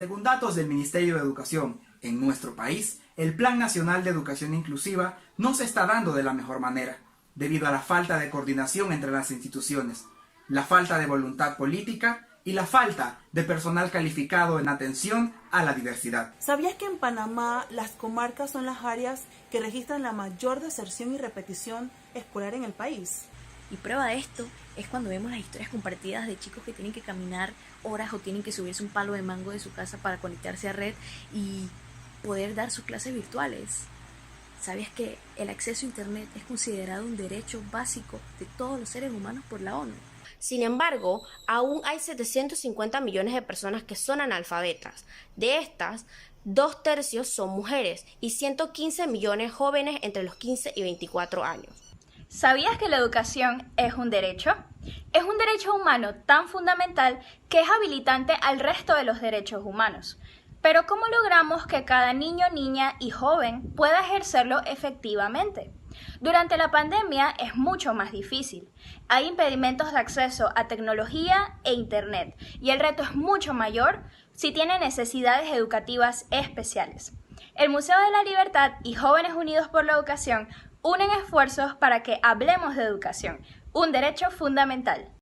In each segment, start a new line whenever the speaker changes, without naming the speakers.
Según datos del Ministerio de Educación, en nuestro país, el Plan Nacional de Educación Inclusiva no se está dando de la mejor manera, debido a la falta de coordinación entre las instituciones, la falta de voluntad política y la falta de personal calificado en atención a la diversidad.
¿Sabías que en Panamá las comarcas son las áreas que registran la mayor deserción y repetición escolar en el país?
Y prueba de esto es cuando vemos las historias compartidas de chicos que tienen que caminar horas o tienen que subirse un palo de mango de su casa para conectarse a red y poder dar sus clases virtuales. ¿Sabías que el acceso a Internet es considerado un derecho básico de todos los seres humanos por la ONU?
Sin embargo, aún hay 750 millones de personas que son analfabetas. De estas, 2/3 son mujeres y 115 millones jóvenes entre los 15 y 24 años.
¿Sabías que la educación es un derecho? Es un derecho humano tan fundamental que es habilitante al resto de los derechos humanos. Pero ¿cómo logramos que cada niño, niña y joven pueda ejercerlo efectivamente? Durante la pandemia es mucho más difícil. Hay impedimentos de acceso a tecnología e Internet y el reto es mucho mayor si tiene necesidades educativas especiales. El Museo de la Libertad y Jóvenes Unidos por la Educación unen esfuerzos para que hablemos de educación, un derecho fundamental.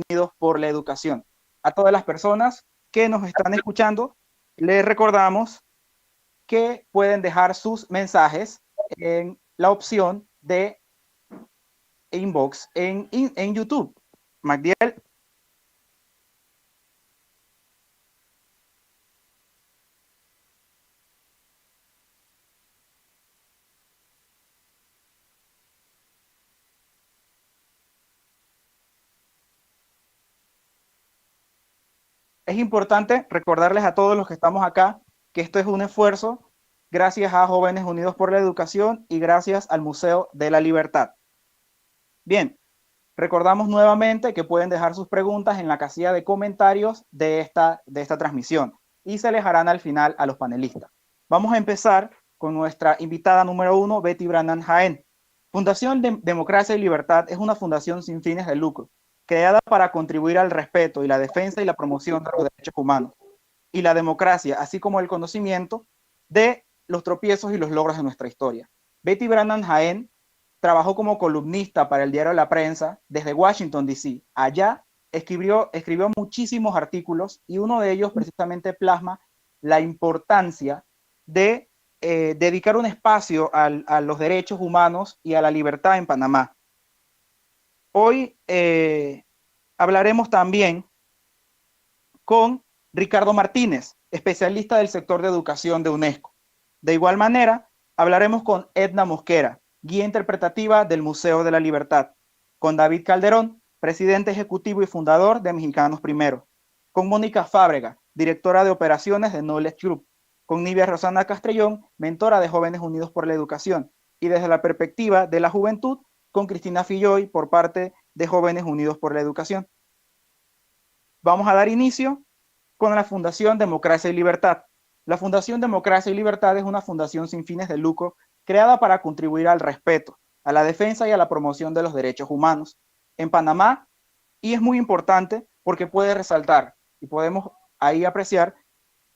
Unidos por la Educación. A todas las personas que nos están escuchando, les recordamos que pueden dejar sus mensajes en la opción de inbox en YouTube. Magdiel. Es importante recordarles a todos los que estamos acá que esto es un esfuerzo gracias a Jóvenes Unidos por la Educación y gracias al Museo de la Libertad. Bien, recordamos nuevamente que pueden dejar sus preguntas en la casilla de comentarios de esta transmisión y se les harán al final a los panelistas. Vamos a empezar con nuestra invitada número 1, Betty Brannan Jaén. Fundación Democracia y Libertad es una fundación sin fines de lucro, creada para contribuir al respeto y la defensa y la promoción de los derechos humanos y la democracia, así como el conocimiento de los tropiezos y los logros de nuestra historia. Betty Brannan Jaén trabajó como columnista para el diario La Prensa desde Washington, D.C. Allá escribió muchísimos artículos y uno de ellos precisamente plasma la importancia de dedicar un espacio a los derechos humanos y a la libertad en Panamá. Hoy hablaremos también con Ricardo Martínez, especialista del sector de educación de UNESCO. De igual manera, hablaremos con Edna Mosquera, guía interpretativa del Museo de la Libertad, con David Calderón, presidente ejecutivo y fundador de Mexicanos Primero, con Mónica Fábrega, directora de operaciones de Knowledge Group, con Nivia Rosana Castrellón, mentora de Jóvenes Unidos por la Educación, y desde la perspectiva de la juventud con Cristina Filloy por parte de Jóvenes Unidos por la Educación. Vamos a dar inicio con la Fundación Democracia y Libertad. La Fundación Democracia y Libertad es una fundación sin fines de lucro creada para contribuir al respeto, a la defensa y a la promoción de los derechos humanos en Panamá, y es muy importante porque puede resaltar y podemos ahí apreciar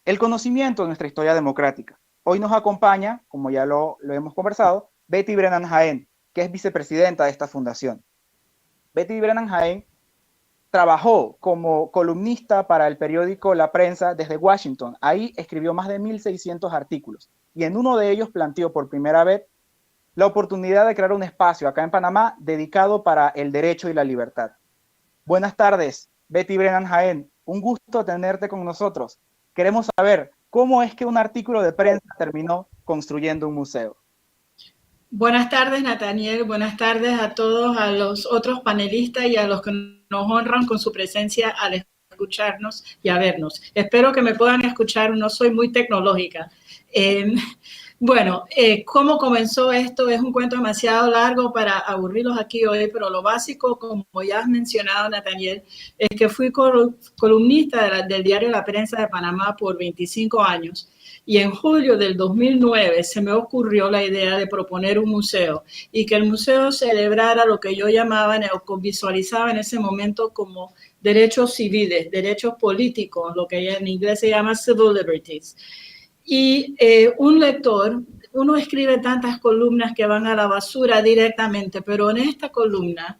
el conocimiento de nuestra historia democrática. Hoy nos acompaña, como ya lo hemos conversado, Betty Brennan Jaén, que es vicepresidenta de esta fundación. Betty Brennan Jaén trabajó como columnista para el periódico La Prensa desde Washington. Ahí escribió más de 1.600 artículos y en uno de ellos planteó por primera vez la oportunidad de crear un espacio acá en Panamá dedicado para el derecho y la libertad. Buenas tardes, Betty Brennan Jaén. Un gusto tenerte con nosotros. Queremos saber cómo es que un artículo de prensa terminó construyendo un museo.
Buenas tardes, Nathaniel. Buenas tardes a todos, a los otros panelistas y a los que nos honran con su presencia al escucharnos y a vernos. Espero que me puedan escuchar, no soy muy tecnológica. ¿Cómo comenzó esto? Es un cuento demasiado largo para aburrirlos aquí hoy, pero lo básico, como ya has mencionado, Nathaniel, es que fui columnista del diario La Prensa de Panamá por 25 años. Y en julio del 2009 se me ocurrió la idea de proponer un museo y que el museo celebrara lo que yo llamaba o visualizaba en ese momento como derechos civiles, derechos políticos, lo que en inglés se llama civil liberties. Y un lector, uno escribe tantas columnas que van a la basura directamente, pero en esta columna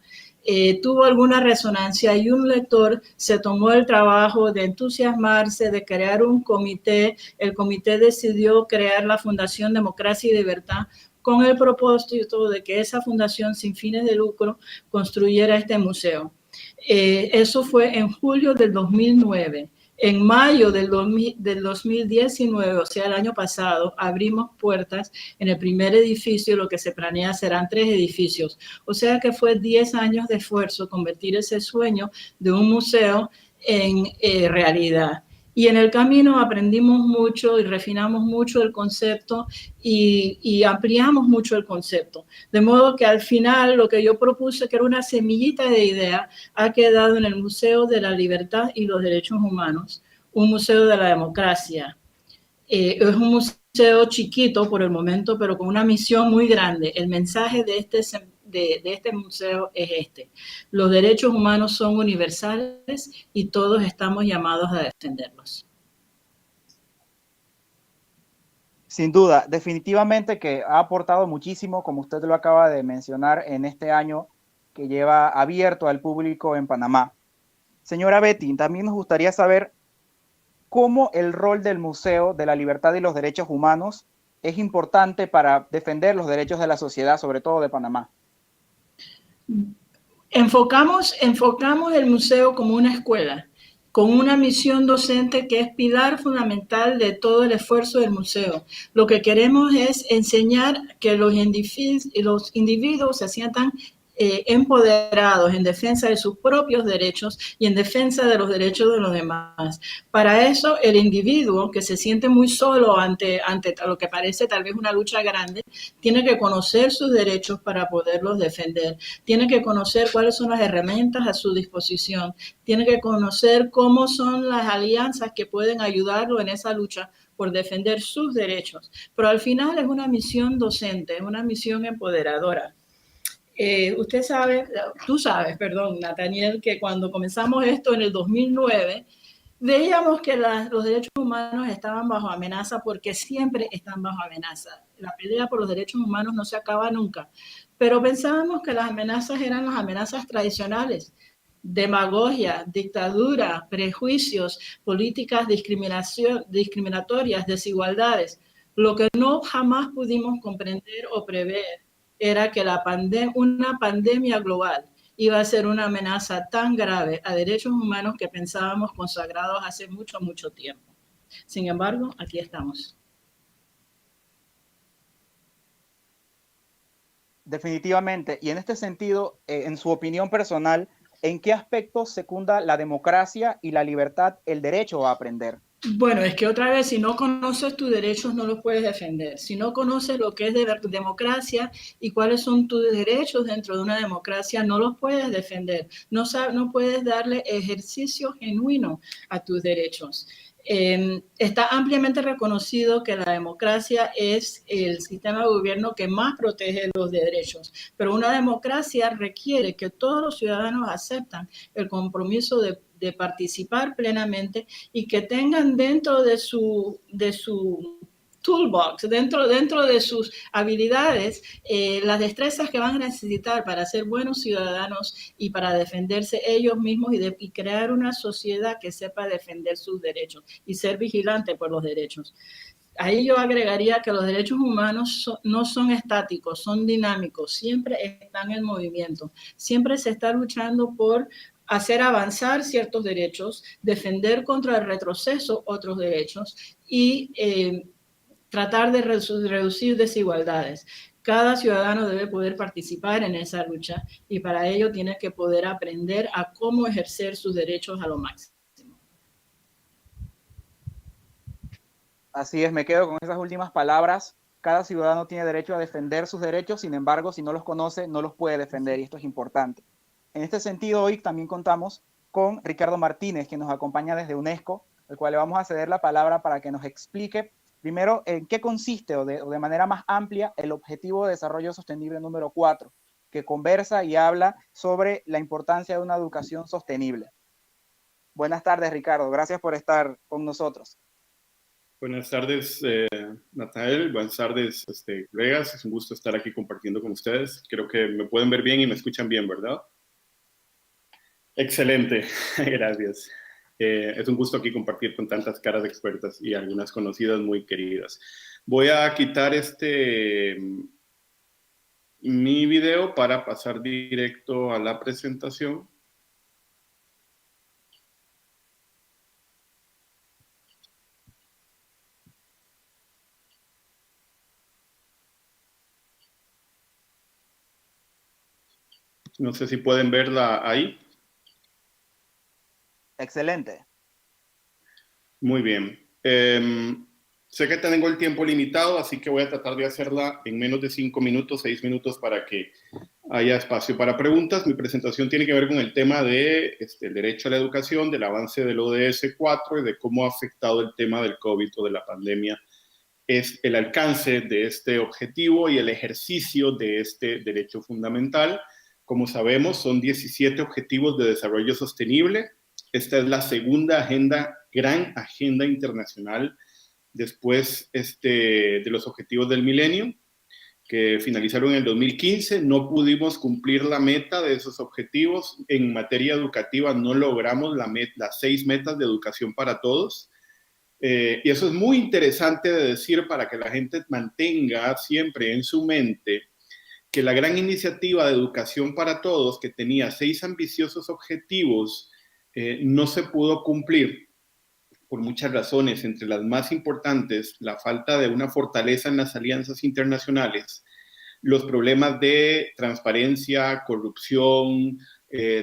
tuvo alguna resonancia y un lector se tomó el trabajo de entusiasmarse, de crear un comité. El comité decidió crear la Fundación Democracia y Libertad con el propósito de que esa fundación sin fines de lucro construyera este museo. Eso fue en julio del 2009. En mayo del 2019, o sea, el año pasado, abrimos puertas en el primer edificio. Lo que se planea serán 3 edificios. O sea que fue 10 años de esfuerzo convertir ese sueño de un museo en realidad. Y en el camino aprendimos mucho y refinamos mucho el concepto y ampliamos mucho el concepto. De modo que al final lo que yo propuse, que era una semillita de idea, ha quedado en el Museo de la Libertad y los Derechos Humanos, un museo de la democracia. Es un museo chiquito por el momento, pero con una misión muy grande. El mensaje de este museo es este: los derechos humanos son universales y todos estamos llamados a defenderlos.
Sin duda, definitivamente que ha aportado muchísimo, como usted lo acaba de mencionar, en este año que lleva abierto al público en Panamá. Señora Betty, también nos gustaría saber cómo el rol del Museo de la Libertad y los Derechos Humanos es importante para defender los derechos de la sociedad, sobre todo de Panamá.
Enfocamos el museo como una escuela, con una misión docente que es pilar fundamental de todo el esfuerzo del museo. Lo que queremos es enseñar que los individuos se sientan empoderados en defensa de sus propios derechos y en defensa de los derechos de los demás. Para eso, el individuo que se siente muy solo ante lo que parece tal vez una lucha grande, tiene que conocer sus derechos para poderlos defender. Tiene que conocer cuáles son las herramientas a su disposición. Tiene que conocer cómo son las alianzas que pueden ayudarlo en esa lucha por defender sus derechos. Pero al final es una misión docente, es una misión empoderadora. Tú sabes, Nathaniel, que cuando comenzamos esto en el 2009, veíamos que los derechos humanos estaban bajo amenaza, porque siempre están bajo amenaza. La pelea por los derechos humanos no se acaba nunca. Pero pensábamos que las amenazas eran las amenazas tradicionales: demagogia, dictadura, prejuicios, políticas discriminatorias, desigualdades. Lo que no jamás pudimos comprender o prever era que una pandemia global iba a ser una amenaza tan grave a derechos humanos que pensábamos consagrados hace mucho, mucho tiempo. Sin embargo, aquí estamos.
Definitivamente. Y en este sentido, en su opinión personal, ¿en qué aspectos secunda la democracia y la libertad el derecho a aprender?
Bueno, es que otra vez, si no conoces tus derechos, no los puedes defender. Si no conoces lo que es de democracia y cuáles son tus derechos dentro de una democracia, no los puedes defender. No puedes darle ejercicio genuino a tus derechos. Está ampliamente reconocido que la democracia es el sistema de gobierno que más protege los derechos, pero una democracia requiere que todos los ciudadanos aceptan el compromiso de participar plenamente y que tengan dentro de su toolbox, dentro de sus habilidades, las destrezas que van a necesitar para ser buenos ciudadanos y para defenderse ellos mismos y crear una sociedad que sepa defender sus derechos y ser vigilante por los derechos. Ahí yo agregaría que los derechos humanos no son estáticos, son dinámicos, siempre están en movimiento, siempre se está luchando por hacer avanzar ciertos derechos, defender contra el retroceso otros derechos y tratar de reducir desigualdades. Cada ciudadano debe poder participar en esa lucha y para ello tiene que poder aprender a cómo ejercer sus derechos a lo máximo.
Así es, me quedo con esas últimas palabras. Cada ciudadano tiene derecho a defender sus derechos, sin embargo, si no los conoce, no los puede defender y esto es importante. En este sentido, hoy también contamos con Ricardo Martínez, que nos acompaña desde UNESCO, al cual le vamos a ceder la palabra para que nos explique primero en qué consiste o de manera más amplia el Objetivo de Desarrollo Sostenible número 4, que conversa y habla sobre la importancia de una educación sostenible. Buenas tardes, Ricardo. Gracias por estar con nosotros.
Buenas tardes, Natael. Buenas tardes, colegas. Es un gusto estar aquí compartiendo con ustedes. Creo que me pueden ver bien y me escuchan bien, ¿verdad? Excelente, gracias. Es un gusto aquí compartir con tantas caras expertas y algunas conocidas muy queridas. Voy a quitar mi video para pasar directo a la presentación. No sé si pueden verla ahí.
Excelente.
Muy bien. Sé que tengo el tiempo limitado, así que voy a tratar de hacerla en menos de 5 minutos, 6 minutos para que haya espacio para preguntas. Mi presentación tiene que ver con el tema de el derecho a la educación, del avance del ODS 4 y de cómo ha afectado el tema del COVID o de la pandemia. Es el alcance de este objetivo y el ejercicio de este derecho fundamental. Como sabemos, son 17 objetivos de desarrollo sostenible. Esta es la segunda gran agenda internacional después de los objetivos del milenio, que finalizaron en el 2015. No pudimos cumplir la meta de esos objetivos. En materia educativa no logramos las 6 metas de educación para todos. Y eso es muy interesante de decir para que la gente mantenga siempre en su mente que la gran iniciativa de educación para todos, que tenía 6 ambiciosos objetivos, no se pudo cumplir por muchas razones, entre las más importantes, la falta de una fortaleza en las alianzas internacionales, los problemas de transparencia, corrupción,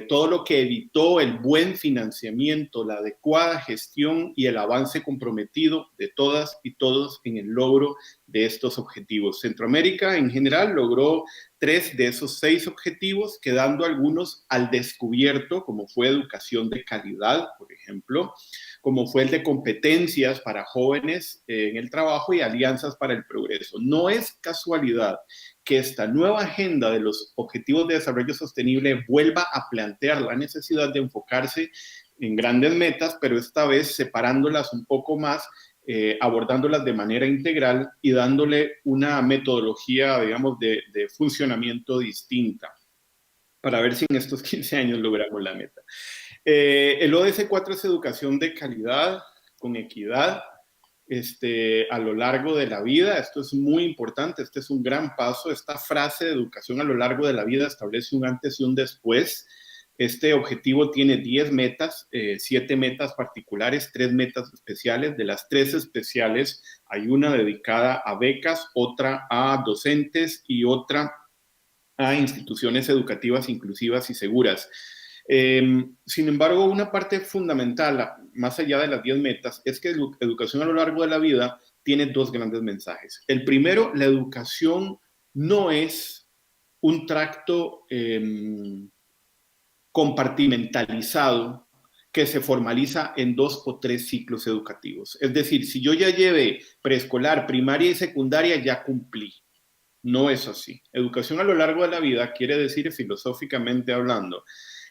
todo lo que evitó el buen financiamiento, la adecuada gestión y el avance comprometido de todas y todos en el logro de estos objetivos. Centroamérica en general logró 3 de esos 6 objetivos, quedando algunos al descubierto, como fue educación de calidad, por ejemplo, como fue el de competencias para jóvenes en el trabajo y alianzas para el progreso. No es casualidad que esta nueva agenda de los Objetivos de Desarrollo Sostenible vuelva a plantear la necesidad de enfocarse en grandes metas, pero esta vez separándolas un poco más, abordándolas de manera integral y dándole una metodología, digamos, de funcionamiento distinta para ver si en estos 15 años logramos la meta. El ODS 4 es educación de calidad, con equidad, a lo largo de la vida. Esto es muy importante, este es un gran paso. Esta frase de educación a lo largo de la vida establece un antes y un después. Este objetivo tiene 10 metas, 7 metas particulares, 3 metas especiales. De las 3 especiales hay una dedicada a becas, otra a docentes y otra a instituciones educativas inclusivas y seguras. Sin embargo, una parte fundamental, más allá de las 10 metas, es que educación a lo largo de la vida tiene dos grandes mensajes. El primero, la educación no es un tracto compartimentalizado que se formaliza en 2 o 3 ciclos educativos. Es decir, si yo ya llevé preescolar, primaria y secundaria, ya cumplí. No es así. Educación a lo largo de la vida quiere decir, filosóficamente hablando,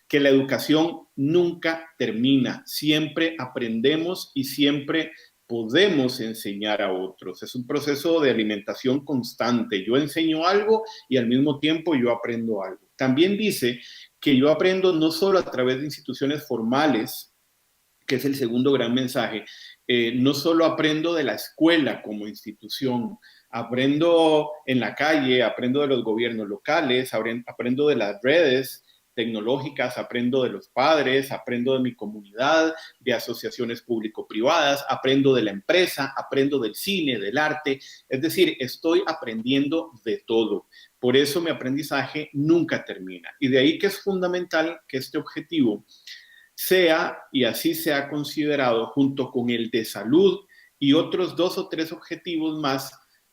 que la educación nunca termina. Siempre aprendemos y siempre podemos enseñar a otros. Es un proceso de alimentación constante. Yo enseño algo y al mismo tiempo yo aprendo algo. También dice que yo aprendo no solo a través de instituciones formales, que es el segundo gran mensaje, no solo aprendo de la escuela como institución, aprendo en la calle, aprendo de los gobiernos locales, aprendo de las redes tecnológicas, aprendo de los padres, aprendo de mi comunidad, de asociaciones público-privadas, aprendo de la empresa, aprendo del cine, del arte, es decir, estoy aprendiendo de todo. Por eso mi aprendizaje nunca termina. Y de ahí que es fundamental que este objetivo sea, y así se ha considerado, junto con el de salud y otros 2 o 3 objetivos más,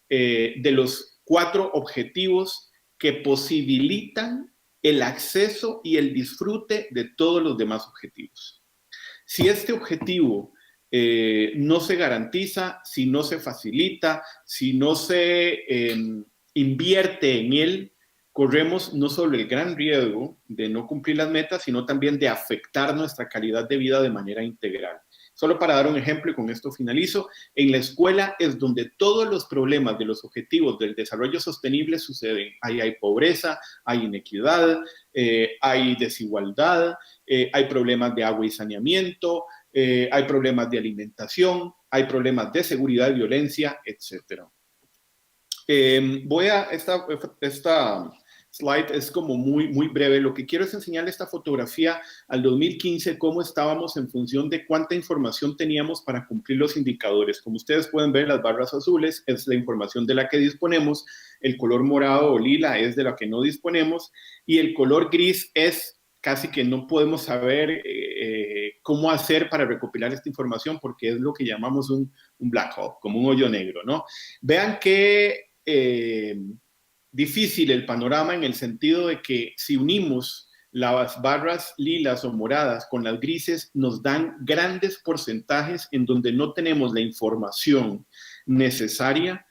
de los 4 objetivos que posibilitan el acceso y el disfrute de todos los demás objetivos. Si este objetivo no se garantiza, si no se facilita, si no se invierte en él, corremos no solo el gran riesgo de no cumplir las metas, sino también de afectar nuestra calidad de vida de manera integral. Solo para dar un ejemplo, y con esto finalizo, en la escuela es donde todos los problemas de los objetivos del desarrollo sostenible suceden. Ahí hay pobreza, hay inequidad, hay desigualdad, hay problemas de agua y saneamiento, hay problemas de alimentación, hay problemas de seguridad y violencia, etc. Esta slide es como muy breve. Lo que quiero es enseñarle esta fotografía al 2015, cómo estábamos en función de cuánta información teníamos para cumplir los indicadores. Como ustedes pueden ver, las barras azules es la información de la que disponemos, el color morado o lila es de la que no disponemos y el color gris es casi que no podemos saber cómo hacer para recopilar esta información porque es lo que llamamos un black hole, como un hoyo negro, ¿no? Vean que difícil el panorama en el sentido de que si unimos las barras lilas o moradas con las grises nos dan grandes porcentajes en donde no tenemos la información necesaria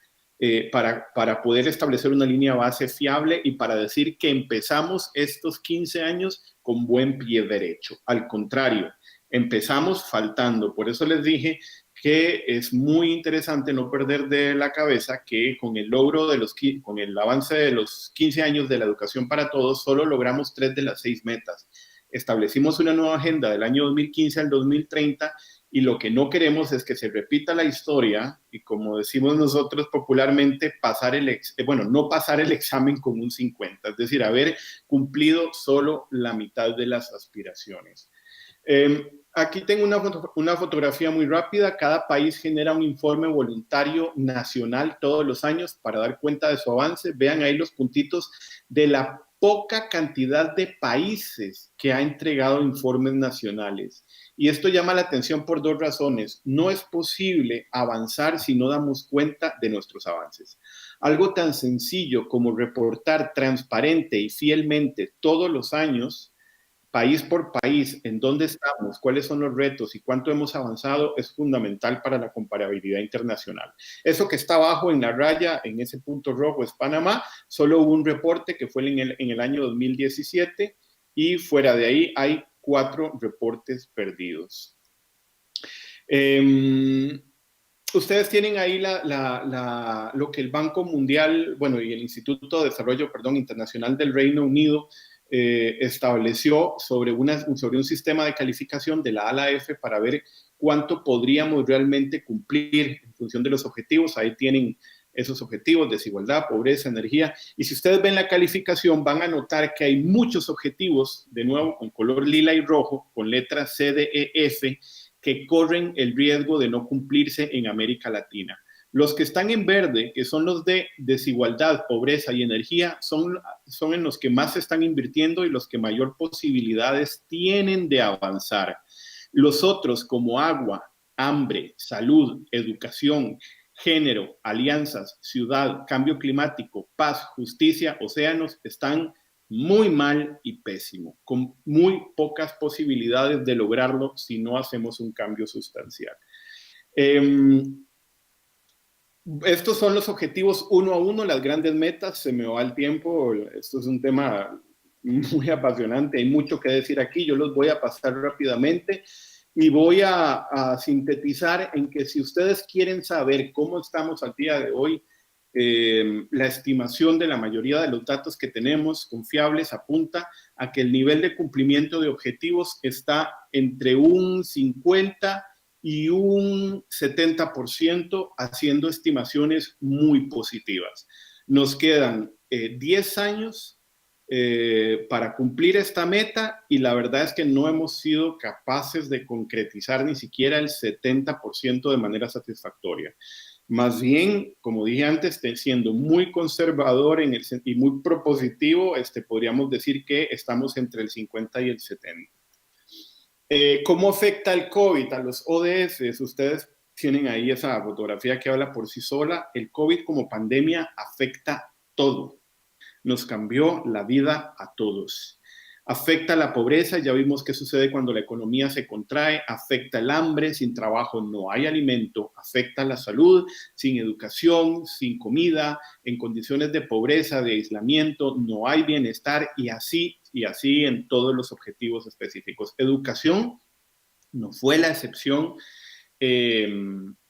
para poder establecer una línea base fiable y para decir que empezamos estos 15 años con buen pie derecho. Al contrario, empezamos faltando. Por eso les dije que es muy interesante no perder de la cabeza que con el logro con el avance de los 15 años de la educación para todos, solo logramos 3 de las 6 metas. Establecimos una nueva agenda del año 2015 al 2030 y lo que no queremos es que se repita la historia y, como decimos nosotros popularmente, no pasar el examen con un 50, es decir, haber cumplido solo la mitad de las aspiraciones. Aquí tengo una fotografía muy rápida. Cada país genera un informe voluntario nacional todos los años para dar cuenta de su avance. Vean ahí los puntitos de la poca cantidad de países que ha entregado informes nacionales. Y esto llama la atención por 2 razones. No es posible avanzar si no damos cuenta de nuestros avances. Algo tan sencillo como reportar transparente y fielmente todos los años, país por país, en dónde estamos, cuáles son los retos y cuánto hemos avanzado es fundamental para la comparabilidad internacional. Eso que está abajo en la raya, en ese punto rojo, es Panamá. Solo hubo un reporte que fue en el año 2017 y fuera de ahí hay 4 reportes perdidos. Ustedes tienen ahí lo que el Banco Mundial, y el Instituto de Desarrollo, Internacional del Reino Unido estableció sobre un sistema de calificación de la A a la F para ver cuánto podríamos realmente cumplir en función de los objetivos. Ahí tienen esos objetivos: desigualdad, pobreza, energía. Y si ustedes ven la calificación, van a notar que hay muchos objetivos, de nuevo, con color lila y rojo, con letras C, D, E, F, que corren el riesgo de no cumplirse en América Latina. Los que están en verde, que son los de desigualdad, pobreza y energía, son en los que más se están invirtiendo y los que mayor posibilidades tienen de avanzar. Los otros, como agua, hambre, salud, educación, género, alianzas, ciudad, cambio climático, paz, justicia, océanos, están muy mal y pésimo, con muy pocas posibilidades de lograrlo si no hacemos un cambio sustancial. Estos son los objetivos uno a uno, las grandes metas. Se me va el tiempo. Esto es un tema muy apasionante. Hay mucho que decir aquí. Yo los voy a pasar rápidamente y voy a sintetizar en que si ustedes quieren saber cómo estamos al día de hoy, la estimación de la mayoría de los datos que tenemos confiables apunta a que el nivel de cumplimiento de objetivos está entre un 50 y un 70%, haciendo estimaciones muy positivas. Nos quedan 10 años para cumplir esta meta y la verdad es que no hemos sido capaces de concretizar ni siquiera el 70% de manera satisfactoria. Más bien, como dije antes, siendo muy conservador y muy propositivo, podríamos decir que estamos entre el 50 y el 70. ¿Cómo afecta el COVID a los ODS? Ustedes tienen ahí esa fotografía que habla por sí sola. El COVID como pandemia afecta todo. Nos cambió la vida a todos. Afecta la pobreza, ya vimos qué sucede cuando la economía se contrae, afecta el hambre, sin trabajo no hay alimento, afecta la salud, sin educación, sin comida, en condiciones de pobreza, de aislamiento, no hay bienestar y así en todos los objetivos específicos. Educación no fue la excepción.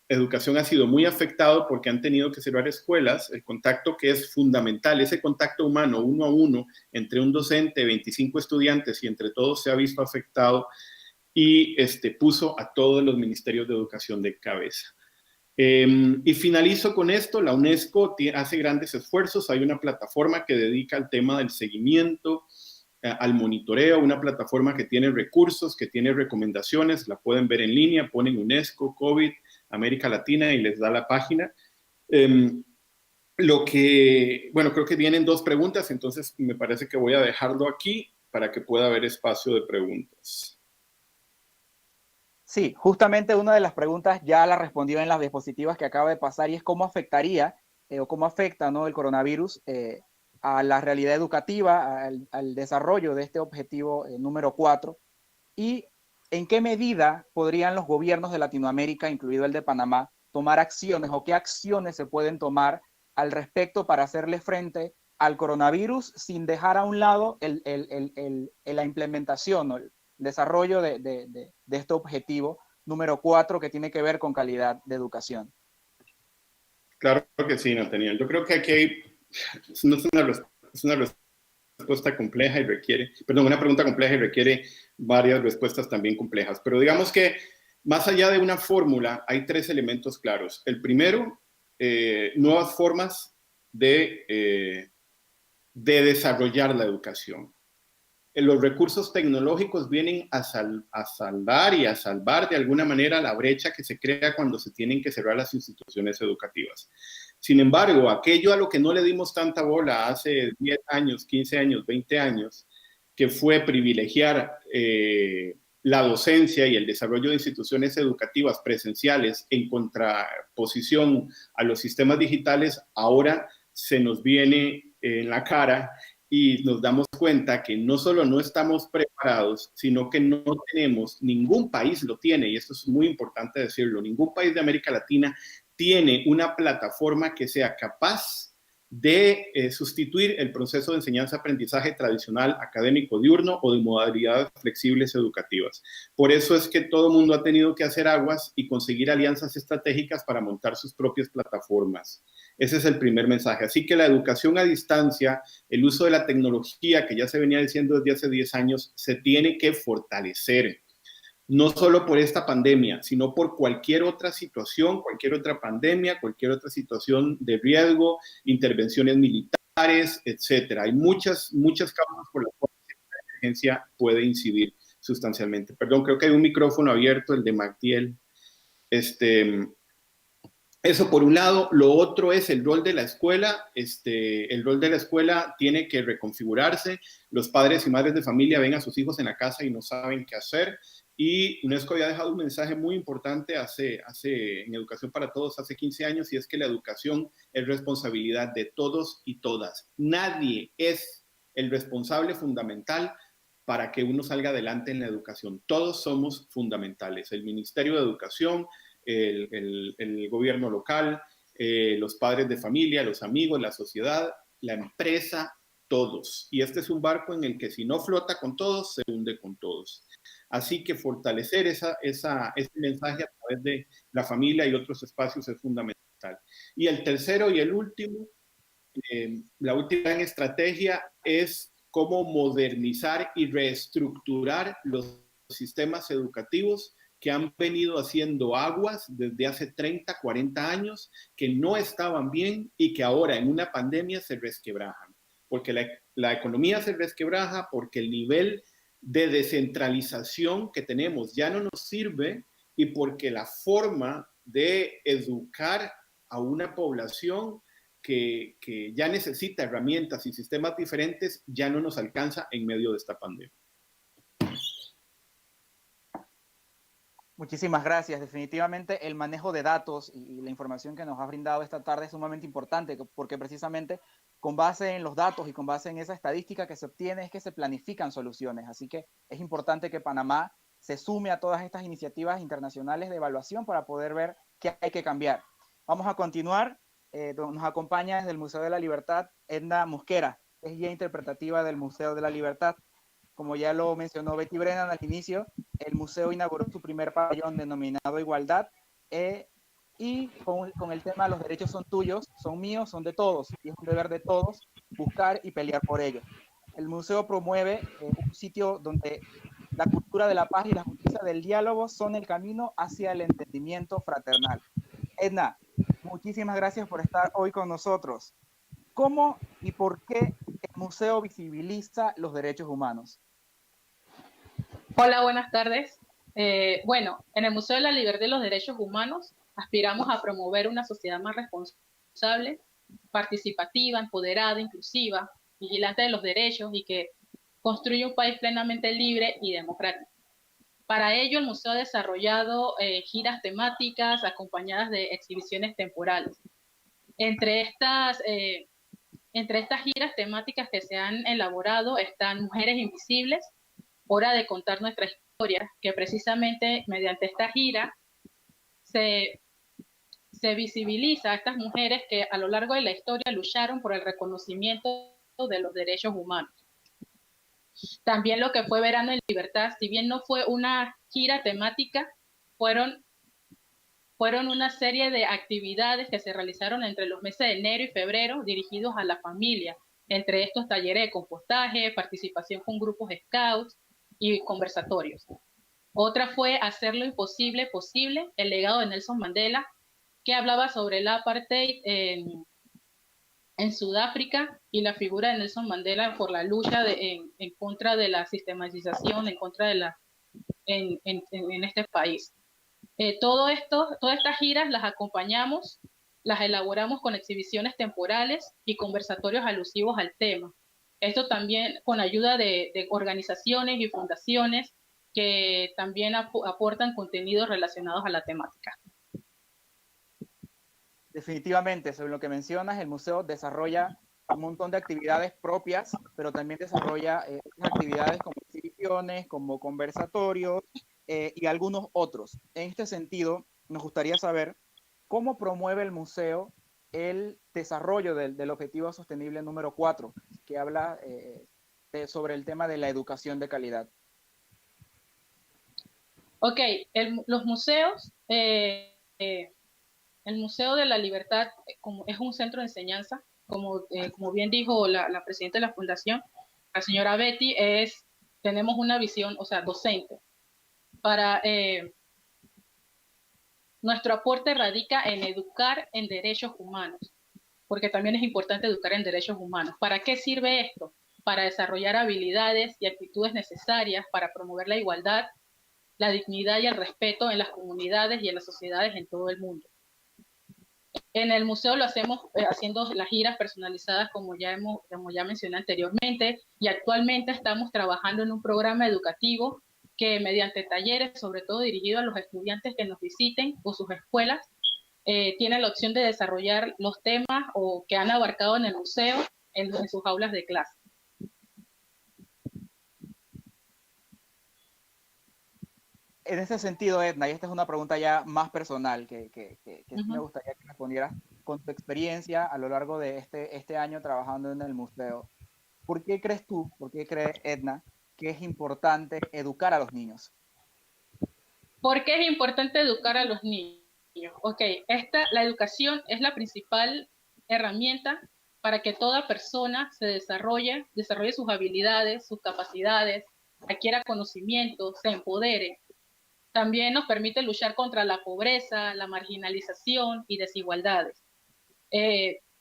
Educación ha sido muy afectado porque han tenido que cerrar escuelas, el contacto que es fundamental, ese contacto humano uno a uno entre un docente, 25 estudiantes y entre todos se ha visto afectado y puso a todos los ministerios de educación de cabeza. Y finalizo con esto, la UNESCO hace grandes esfuerzos, hay una plataforma que dedica al tema del seguimiento, al monitoreo, una plataforma que tiene recursos, que tiene recomendaciones, la pueden ver en línea, ponen UNESCO, COVID, América Latina y les da la página. Creo que vienen dos preguntas, entonces me parece que voy a dejarlo aquí para que pueda haber espacio de preguntas.
Sí, justamente una de las preguntas ya la respondió en las diapositivas que acaba de pasar y es cómo afectaría o cómo afecta, ¿no?, el coronavirus a la realidad educativa, al desarrollo de este objetivo número 4 y en qué medida podrían los gobiernos de Latinoamérica, incluido el de Panamá, tomar acciones o qué acciones se pueden tomar al respecto para hacerle frente al coronavirus sin dejar a un lado la implementación o el desarrollo de este objetivo número 4 que tiene que ver con calidad de educación.
Claro que sí, Nathaniel. Yo creo que aquí es una respuesta compleja y una pregunta compleja y requiere varias respuestas también complejas. Pero digamos que más allá de una fórmula, hay tres elementos claros. El primero, nuevas formas de desarrollar la educación. Los recursos tecnológicos vienen a saldar y a salvar de alguna manera la brecha que se crea cuando se tienen que cerrar las instituciones educativas. Sin embargo, aquello a lo que no le dimos tanta bola hace 10 años, 15 años, 20 años, que fue privilegiar la docencia y el desarrollo de instituciones educativas presenciales en contraposición a los sistemas digitales, ahora se nos viene en la cara y nos damos cuenta que no solo no estamos preparados, sino que no tenemos, ningún país lo tiene, y esto es muy importante decirlo, ningún país de América Latina tiene una plataforma que sea capaz de sustituir el proceso de enseñanza-aprendizaje tradicional académico diurno o de modalidades flexibles educativas. Por eso es que todo el mundo ha tenido que hacer aguas y conseguir alianzas estratégicas para montar sus propias plataformas. Ese es el primer mensaje. Así que la educación a distancia, el uso de la tecnología que ya se venía diciendo desde hace 10 años, se tiene que fortalecer. No solo por esta pandemia, sino por cualquier otra situación, cualquier otra pandemia, cualquier otra situación de riesgo, intervenciones militares, etcétera. Hay muchas causas por las cuales la emergencia puede incidir sustancialmente. Perdón, creo que hay un micrófono abierto, el de Magdiel. Eso por un lado. Lo otro es el rol de la escuela. El rol de la escuela tiene que reconfigurarse. Los padres y madres de familia ven a sus hijos en la casa y no saben qué hacer. Y UNESCO había dejado un mensaje muy importante en Educación para Todos hace 15 años, y es que la educación es responsabilidad de todos y todas. Nadie es el responsable fundamental para que uno salga adelante en la educación. Todos somos fundamentales. El Ministerio de Educación, el gobierno local, los padres de familia, los amigos, la sociedad, la empresa, todos. Y este es un barco en el que si no flota con todos, se hunde con todos. Así que fortalecer ese mensaje a través de la familia y otros espacios es fundamental. Y el tercero y el último, la última gran estrategia es cómo modernizar y reestructurar los sistemas educativos que han venido haciendo aguas desde hace 30, 40 años, que no estaban bien y que ahora en una pandemia se resquebrajan. Porque la economía se resquebraja, porque el nivel de descentralización que tenemos ya no nos sirve, y porque la forma de educar a una población que ya necesita herramientas y sistemas diferentes ya no nos alcanza en medio de esta pandemia.
Muchísimas gracias. Definitivamente el manejo de datos y la información que nos ha brindado esta tarde es sumamente importante, porque precisamente con base en los datos y con base en esa estadística que se obtiene es que se planifican soluciones. Así que es importante que Panamá se sume a todas estas iniciativas internacionales de evaluación para poder ver qué hay que cambiar. Vamos a continuar. Nos acompaña desde el Museo de la Libertad Edna Mosquera, es guía interpretativa del Museo de la Libertad. Como ya lo mencionó Betty Brennan al inicio, el museo inauguró su primer pabellón denominado Igualdad, y con el tema los derechos son tuyos, son míos, son de todos, y es un deber de todos buscar y pelear por ellos. El museo promueve un sitio donde la cultura de la paz y la justicia del diálogo son el camino hacia el entendimiento fraternal. Edna, muchísimas gracias por estar hoy con nosotros. ¿Cómo y por qué el museo visibiliza los derechos humanos?
Hola, buenas tardes. Bueno, en el Museo de la Libertad y los Derechos Humanos aspiramos a promover una sociedad más responsable, participativa, empoderada, inclusiva, vigilante de los derechos y que construya un país plenamente libre y democrático. Para ello, el museo ha desarrollado giras temáticas acompañadas de exhibiciones temporales. Entre estas giras temáticas que se han elaborado están Mujeres Invisibles, Hora de contar nuestra historia, que precisamente mediante esta gira se visibiliza a estas mujeres que a lo largo de la historia lucharon por el reconocimiento de los derechos humanos. También lo que fue Verano en Libertad, si bien no fue una gira temática, fueron una serie de actividades que se realizaron entre los meses de enero y febrero dirigidos a la familia, entre estos talleres de compostaje, participación con grupos scouts y conversatorios. Otra fue Hacer lo imposible posible, el legado de Nelson Mandela, que hablaba sobre el apartheid en Sudáfrica y la figura de Nelson Mandela por la lucha en contra de la sistematización, en contra de en este país. Todas estas giras las acompañamos, las elaboramos con exhibiciones temporales y conversatorios alusivos al tema. Esto también con ayuda de organizaciones y fundaciones que también aportan contenidos relacionados a la temática.
Definitivamente, sobre lo que mencionas, el museo desarrolla un montón de actividades propias, pero también desarrolla actividades como exhibiciones, como conversatorios y algunos otros. En este sentido, nos gustaría saber cómo promueve el museo el desarrollo del objetivo sostenible número 4, que habla sobre el tema de la educación de calidad.
Ok, los museos, el Museo de la Libertad es un centro de enseñanza, como bien dijo la presidenta de la fundación, la señora Betty, tenemos una visión, docente. Nuestro aporte radica en educar en derechos humanos, porque también es importante educar en derechos humanos. ¿Para qué sirve esto? Para desarrollar habilidades y actitudes necesarias para promover la igualdad, la dignidad y el respeto en las comunidades y en las sociedades en todo el mundo. En el museo lo hacemos haciendo las giras personalizadas, como ya mencioné anteriormente, y actualmente estamos trabajando en un programa educativo que mediante talleres, sobre todo dirigidos a los estudiantes que nos visiten o sus escuelas, tienen la opción de desarrollar los temas o que han abarcado en el museo en sus aulas de clase.
En ese sentido, Edna, y esta es una pregunta ya más personal que sí me gustaría que respondieras con tu experiencia a lo largo de este año trabajando en el museo. ¿Por qué crees tú, por qué cree Edna, que es importante educar a los niños?
¿Por qué es importante educar a los niños? Ok, la educación es la principal herramienta para que toda persona se desarrolle sus habilidades, sus capacidades, adquiera conocimiento, se empodere. También nos permite luchar contra la pobreza, la marginalización y desigualdades.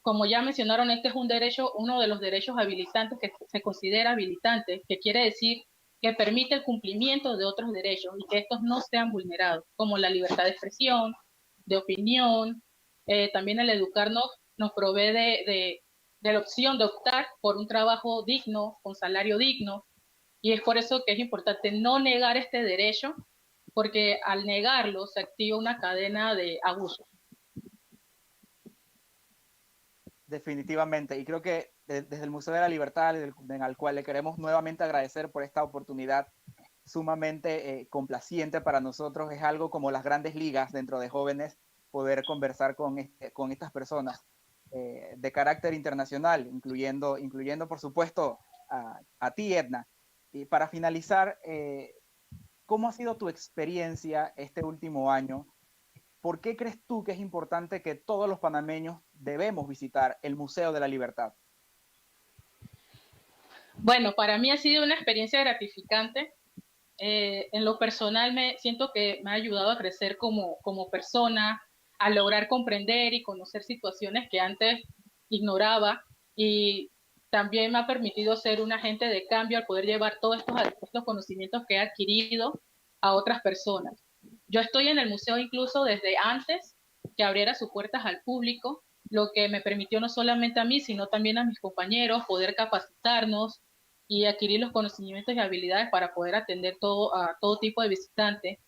Como ya mencionaron, este es uno de los derechos habilitantes que se considera habilitante, que quiere decir que permite el cumplimiento de otros derechos y que estos no sean vulnerados, como la libertad de expresión, de opinión. También el educarnos nos provee de la opción de optar por un trabajo digno, con salario digno, y es por eso que es importante no negar este derecho, porque al negarlo se activa una cadena de abusos.
Definitivamente, y creo que desde el Museo de la Libertad, al cual le queremos nuevamente agradecer por esta oportunidad sumamente complaciente para nosotros, es algo como las grandes ligas dentro de jóvenes, poder conversar con estas personas de carácter internacional, incluyendo por supuesto a ti, Edna. Y para finalizar, ¿cómo ha sido tu experiencia este último año? ¿Por qué crees tú que es importante que todos los panameños debemos visitar el Museo de la Libertad?
Bueno, para mí ha sido una experiencia gratificante. En lo personal siento que me ha ayudado a crecer como persona, a lograr comprender y conocer situaciones que antes ignoraba, y también me ha permitido ser un agente de cambio al poder llevar todos estos conocimientos que he adquirido a otras personas. Yo estoy en el museo incluso desde antes que abriera sus puertas al público, lo que me permitió no solamente a mí, sino también a mis compañeros poder capacitarnos y adquirir los conocimientos y habilidades para poder atender a todo tipo de visitantes.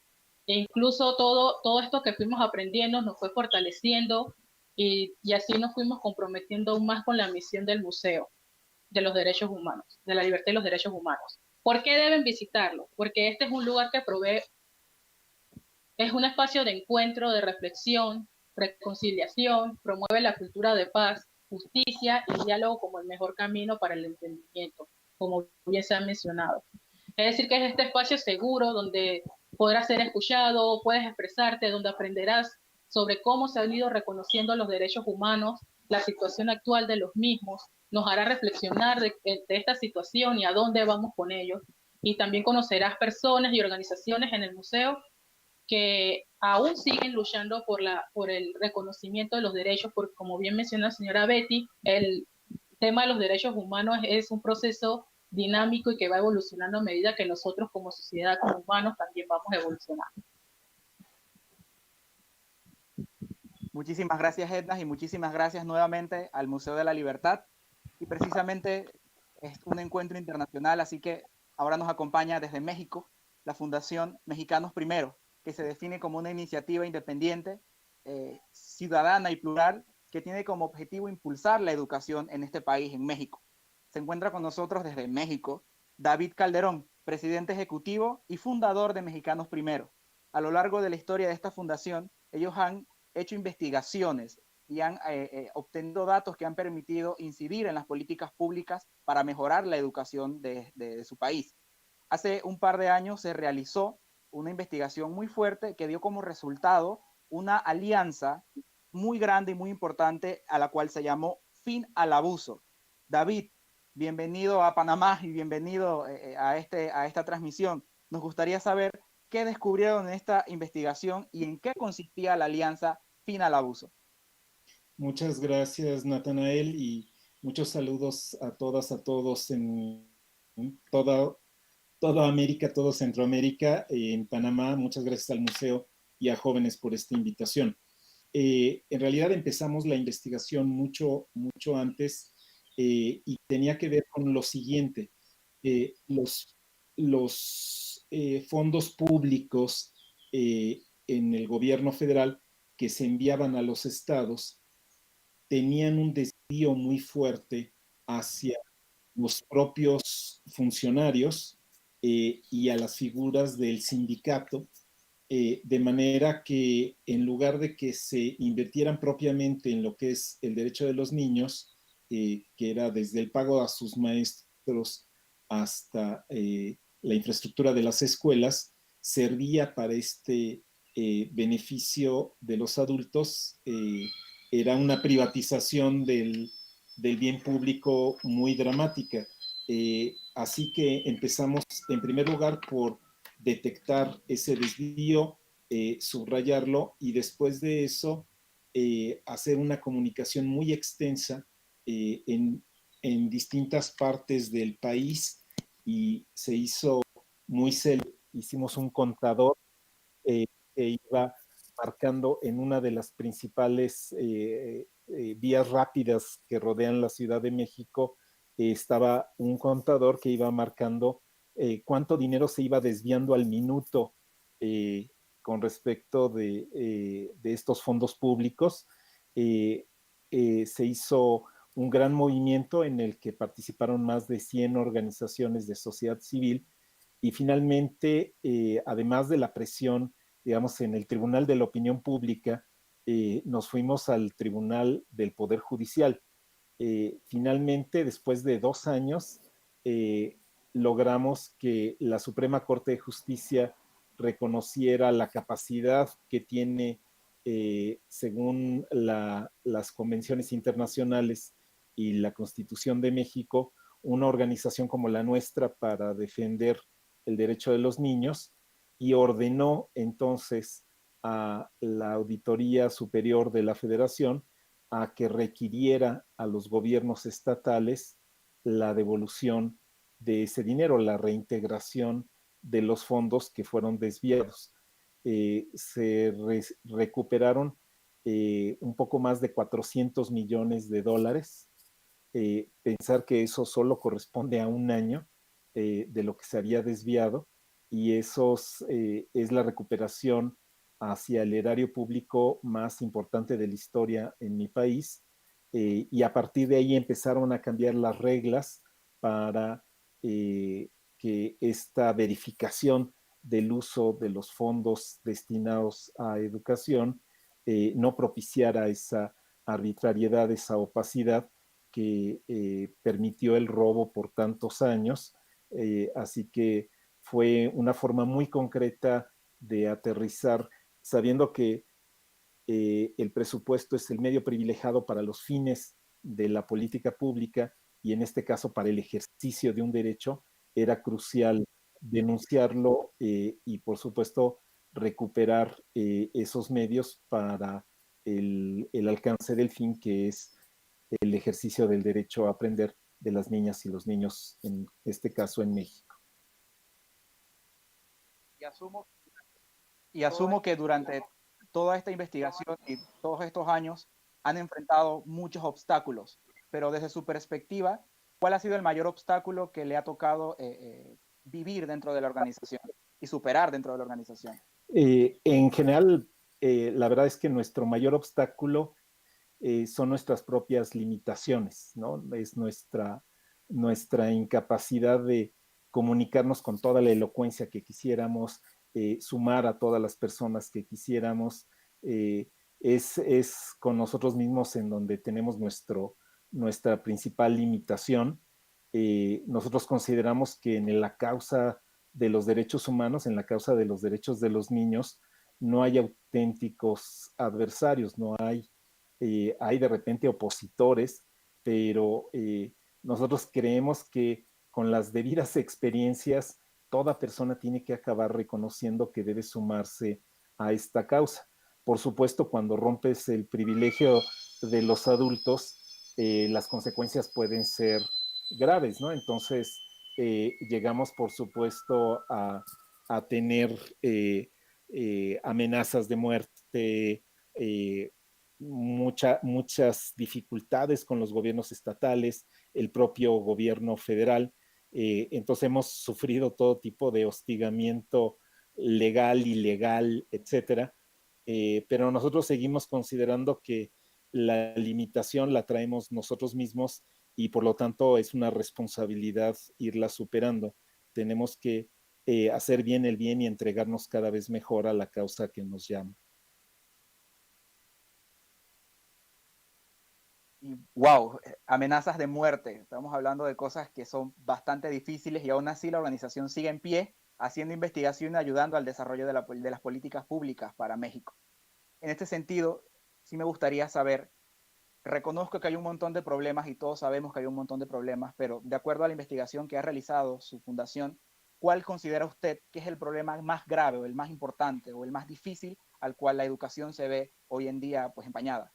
E incluso todo esto que fuimos aprendiendo nos fue fortaleciendo, y así nos fuimos comprometiendo aún más con la misión del museo de los derechos humanos, de la libertad y los derechos humanos. ¿Por qué deben visitarlo? Porque este es un lugar que es un espacio de encuentro, de reflexión, reconciliación, promueve la cultura de paz, justicia y diálogo como el mejor camino para el entendimiento, como bien se ha mencionado. Es decir, que es este espacio seguro donde podrás ser escuchado, puedes expresarte, donde aprenderás sobre cómo se han ido reconociendo los derechos humanos, la situación actual de los mismos, nos hará reflexionar de esta situación y a dónde vamos con ellos. Y también conocerás personas y organizaciones en el museo que aún siguen luchando por el reconocimiento de los derechos, porque como bien mencionó la señora Betty, el tema de los derechos humanos es un proceso dinámico y que va evolucionando a medida que nosotros como sociedad, como humanos, también vamos evolucionando.
Muchísimas gracias, Edna, y muchísimas gracias nuevamente al Museo de la Libertad. Y precisamente es un encuentro internacional, así que ahora nos acompaña desde México la Fundación Mexicanos Primero, que se define como una iniciativa independiente, ciudadana y plural, que tiene como objetivo impulsar la educación en este país, en México. Se encuentra con nosotros desde México David Calderón, presidente ejecutivo y fundador de Mexicanos Primero. A lo largo de la historia de esta fundación, ellos han hecho investigaciones y han obtenido datos que han permitido incidir en las políticas públicas para mejorar la educación de su país. Hace un par de años se realizó una investigación muy fuerte que dio como resultado una alianza muy grande y muy importante a la cual se llamó Fin al Abuso. David, bienvenido a Panamá y bienvenido a esta transmisión. Nos gustaría saber qué descubrieron en esta investigación y en qué consistía la alianza Fin al Abuso.
Muchas gracias, Natanael, y muchos saludos a todas, a todos en toda América, todo Centroamérica, en Panamá. Muchas gracias al museo y a Jóvenes por esta invitación. en realidad empezamos la investigación mucho antes y tenía que ver con lo siguiente. Los fondos públicos en el gobierno federal que se enviaban a los estados tenían un desvío muy fuerte hacia los propios funcionarios y a las figuras del sindicato, de manera que en lugar de que se invirtieran propiamente en lo que es el derecho de los niños, que era desde el pago a sus maestros hasta la infraestructura de las escuelas, servía para este beneficio de los adultos. Era una privatización del bien público muy dramática. Así que empezamos en primer lugar por detectar ese desvío, subrayarlo y después de eso hacer una comunicación muy extensa en distintas partes del país y se hizo muy célebre. Hicimos un contador que iba marcando en una de las principales vías rápidas que rodean la Ciudad de México, estaba un contador que iba marcando cuánto dinero se iba desviando al minuto con respecto de estos fondos públicos. Se hizo un gran movimiento en el que participaron más de 100 organizaciones de sociedad civil y finalmente, además de la presión, digamos, en el Tribunal de la Opinión Pública, nos fuimos al Tribunal del Poder Judicial. Finalmente, después de 2 años, logramos que la Suprema Corte de Justicia reconociera la capacidad que tiene, según las convenciones internacionales y la Constitución de México, una organización como la nuestra para defender el derecho de los niños, y ordenó entonces a la Auditoría Superior de la Federación a que requiriera a los gobiernos estatales la devolución de ese dinero, la reintegración de los fondos que fueron desviados. Se recuperaron un poco más de 400 millones de dólares. Pensar que eso solo corresponde a un año de lo que se había desviado, y eso es la recuperación hacia el erario público más importante de la historia en mi país, y a partir de ahí empezaron a cambiar las reglas para que esta verificación del uso de los fondos destinados a educación no propiciara esa arbitrariedad, esa opacidad que permitió el robo por tantos años. Así que fue una forma muy concreta de aterrizar, sabiendo que el presupuesto es el medio privilegiado para los fines de la política pública y en este caso para el ejercicio de un derecho. Era crucial denunciarlo y por supuesto recuperar esos medios para el alcance del fin, que es el ejercicio del derecho a aprender de las niñas y los niños, en este caso en México.
Y asumo que durante toda esta investigación y todos estos años han enfrentado muchos obstáculos, pero desde su perspectiva, ¿cuál ha sido el mayor obstáculo que le ha tocado vivir dentro de la organización y superar dentro de la organización?
En general, la verdad es que nuestro mayor obstáculo son nuestras propias limitaciones, ¿no? Es nuestra incapacidad de comunicarnos con toda la elocuencia que quisiéramos, sumar a todas las personas que quisiéramos. Es con nosotros mismos en donde tenemos nuestra principal limitación. Nosotros consideramos que en la causa de los derechos humanos, en la causa de los derechos de los niños, no hay auténticos adversarios, no hay de repente opositores, pero nosotros creemos que con las debidas experiencias, toda persona tiene que acabar reconociendo que debe sumarse a esta causa. Por supuesto, cuando rompes el privilegio de los adultos, las consecuencias pueden ser graves, ¿no? Entonces, llegamos, por supuesto, a tener amenazas de muerte, muchas dificultades con los gobiernos estatales, el propio gobierno federal. Entonces hemos sufrido todo tipo de hostigamiento legal, ilegal, etcétera. Pero nosotros seguimos considerando que la limitación la traemos nosotros mismos y por lo tanto es una responsabilidad irla superando. Tenemos que hacer bien el bien y entregarnos cada vez mejor a la causa que nos llama.
Y wow, amenazas de muerte. Estamos hablando de cosas que son bastante difíciles y aún así la organización sigue en pie, haciendo investigación y ayudando al desarrollo de las políticas públicas para México. En este sentido, sí me gustaría saber, reconozco que hay un montón de problemas y todos sabemos que hay un montón de problemas, pero de acuerdo a la investigación que ha realizado su fundación, ¿cuál considera usted que es el problema más grave o el más importante o el más difícil al cual la educación se ve hoy en día pues empañada?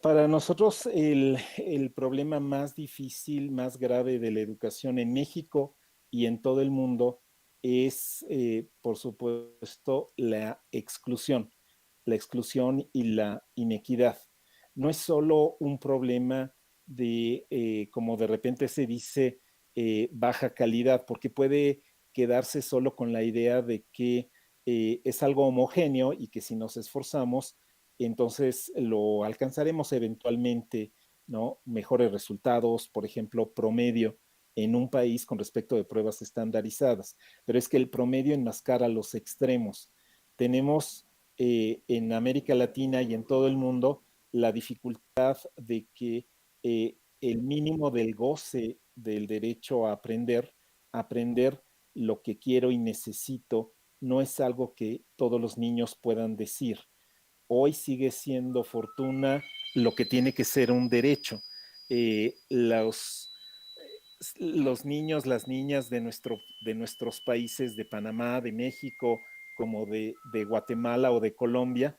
Para nosotros el problema más difícil, más grave de la educación en México y en todo el mundo es, por supuesto, la exclusión y la inequidad. No es solo un problema de, como de repente se dice, baja calidad, porque puede quedarse solo con la idea de que es algo homogéneo y que si nos esforzamos, entonces lo alcanzaremos eventualmente, ¿no? Mejores resultados, por ejemplo, promedio en un país con respecto de pruebas estandarizadas. Pero es que el promedio enmascara los extremos. Tenemos en América Latina y en todo el mundo la dificultad de que el mínimo del goce del derecho a aprender lo que quiero y necesito, no es algo que todos los niños puedan decir. Hoy sigue siendo fortuna lo que tiene que ser un derecho. Los niños, las niñas de nuestros países, de Panamá, de México, como de Guatemala o de Colombia,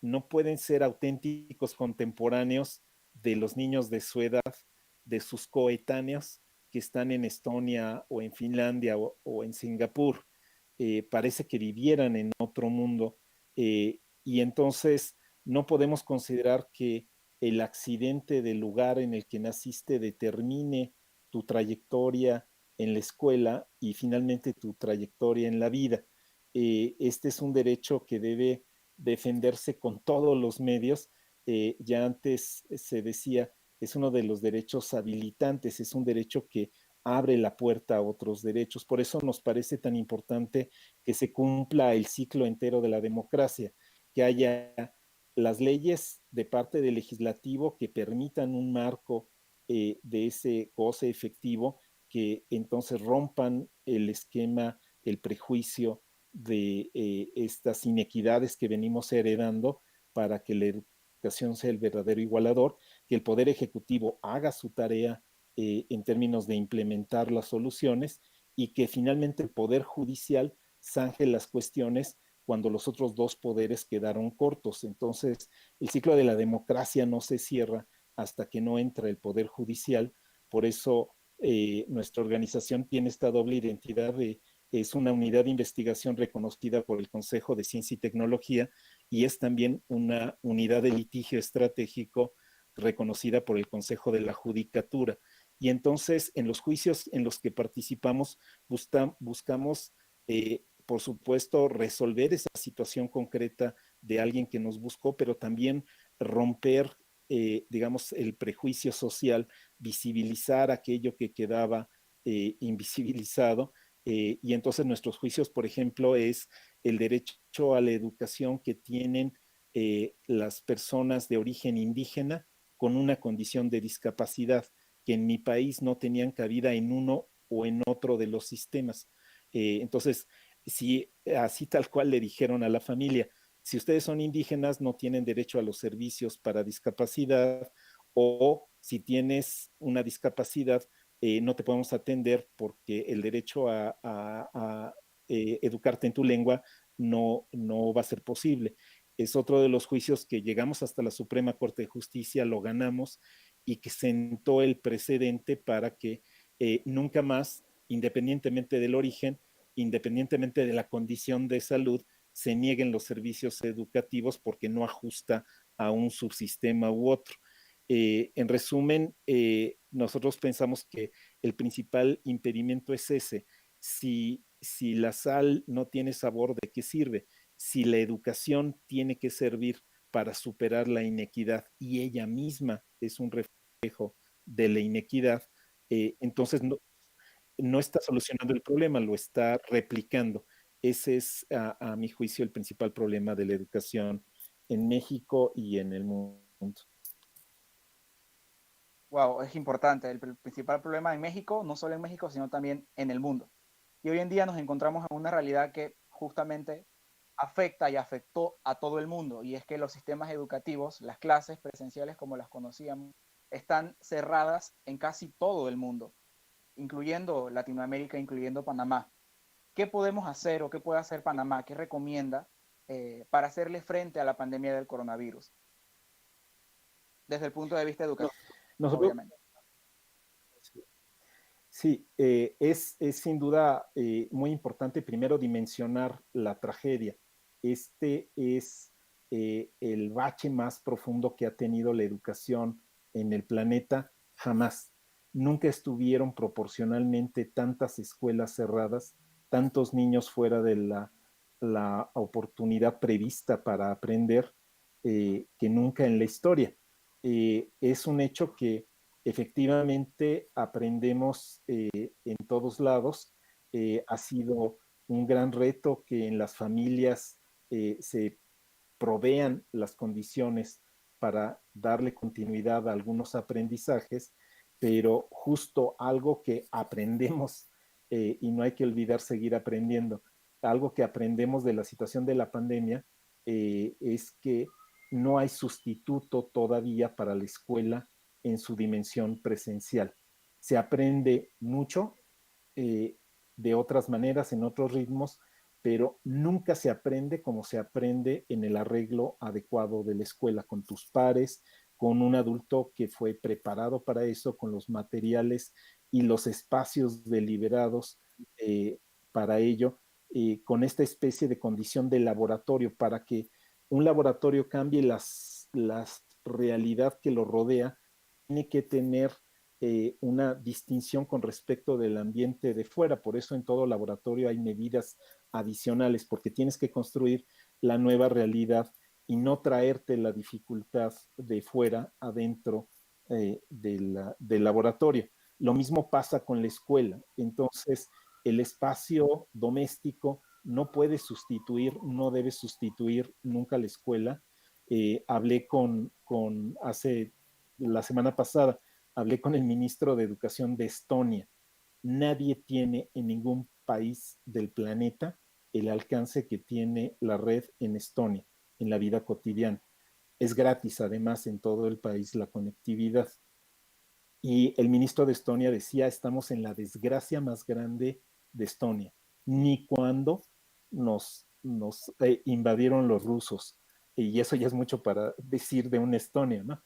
no pueden ser auténticos contemporáneos de los niños de su edad, de sus coetáneos que están en Estonia o en Finlandia o en Singapur. Parece que vivieran en otro mundo. Y entonces no podemos considerar que el accidente del lugar en el que naciste determine tu trayectoria en la escuela y finalmente tu trayectoria en la vida. Este es un derecho que debe defenderse con todos los medios. Ya antes se decía, es uno de los derechos habilitantes, es un derecho que abre la puerta a otros derechos. Por eso nos parece tan importante que se cumpla el ciclo entero de la democracia, que haya las leyes de parte del legislativo que permitan un marco de ese goce efectivo, que entonces rompan el esquema, el prejuicio de estas inequidades que venimos heredando para que la educación sea el verdadero igualador, que el Poder Ejecutivo haga su tarea en términos de implementar las soluciones y que finalmente el Poder Judicial zanje las cuestiones cuando los otros dos poderes quedaron cortos. Entonces, el ciclo de la democracia no se cierra hasta que no entra el Poder Judicial. Por eso nuestra organización tiene esta doble identidad es una unidad de investigación reconocida por el Consejo de Ciencia y Tecnología y es también una unidad de litigio estratégico reconocida por el Consejo de la Judicatura. Y entonces, en los juicios en los que participamos, buscamos por supuesto, resolver esa situación concreta de alguien que nos buscó, pero también romper, digamos, el prejuicio social, visibilizar aquello que quedaba invisibilizado. Y entonces nuestros juicios, por ejemplo, es el derecho a la educación que tienen las personas de origen indígena con una condición de discapacidad que en mi país no tenían cabida en uno o en otro de los sistemas. Entonces, si así tal cual le dijeron a la familia, si ustedes son indígenas no tienen derecho a los servicios para discapacidad o si tienes una discapacidad no te podemos atender porque el derecho a educarte en tu lengua no va a ser posible. Es otro de los juicios que llegamos hasta la Suprema Corte de Justicia, lo ganamos y que sentó el precedente para que nunca más, independientemente del origen, independientemente de la condición de salud, se nieguen los servicios educativos porque no ajusta a un subsistema u otro. En resumen, nosotros pensamos que el principal impedimento es ese. Si la sal no tiene sabor, ¿de qué sirve? Si la educación tiene que servir para superar la inequidad y ella misma es un reflejo de la inequidad, entonces no está solucionando el problema, lo está replicando. Ese es, a mi juicio, el principal problema de la educación en México y en el mundo.
Wow, es importante. El principal problema en México, no solo en México, sino también en el mundo. Y hoy en día nos encontramos en una realidad que justamente afecta y afectó a todo el mundo, y es que los sistemas educativos, las clases presenciales como las conocíamos, están cerradas en casi todo el mundo, incluyendo Latinoamérica, incluyendo Panamá. ¿Qué podemos hacer o qué puede hacer Panamá? ¿Qué recomienda para hacerle frente a la pandemia del coronavirus? Desde el punto de vista educativo, obviamente.
Sí, es sin duda muy importante primero dimensionar la tragedia. Este es el bache más profundo que ha tenido la educación en el planeta jamás. Nunca estuvieron proporcionalmente tantas escuelas cerradas, tantos niños fuera de la oportunidad prevista para aprender que nunca en la historia. Es un hecho que efectivamente aprendemos en todos lados. Ha sido un gran reto que en las familias se provean las condiciones para darle continuidad a algunos aprendizajes, pero justo algo que aprendemos, y no hay que olvidar seguir aprendiendo, algo que aprendemos de la situación de la pandemia es que no hay sustituto todavía para la escuela en su dimensión presencial. Se aprende mucho de otras maneras, en otros ritmos, pero nunca se aprende como se aprende en el arreglo adecuado de la escuela, con tus pares, con un adulto que fue preparado para eso, con los materiales y los espacios deliberados para ello, con esta especie de condición de laboratorio, para que un laboratorio cambie la realidad que lo rodea, tiene que tener una distinción con respecto del ambiente de fuera. Por eso en todo laboratorio hay medidas adicionales, porque tienes que construir la nueva realidad y no traerte la dificultad de fuera adentro del laboratorio. Lo mismo pasa con la escuela. Entonces, el espacio doméstico no puede sustituir, no debe sustituir nunca la escuela. Hablé hace la semana pasada, hablé con el ministro de Educación de Estonia. Nadie tiene en ningún país del planeta el alcance que tiene la red en Estonia, en la vida cotidiana. Es gratis, además, en todo el país la conectividad. Y el ministro de Estonia decía, estamos en la desgracia más grande de Estonia. Ni cuando nos invadieron los rusos. Y eso ya es mucho para decir de una Estonia, ¿no?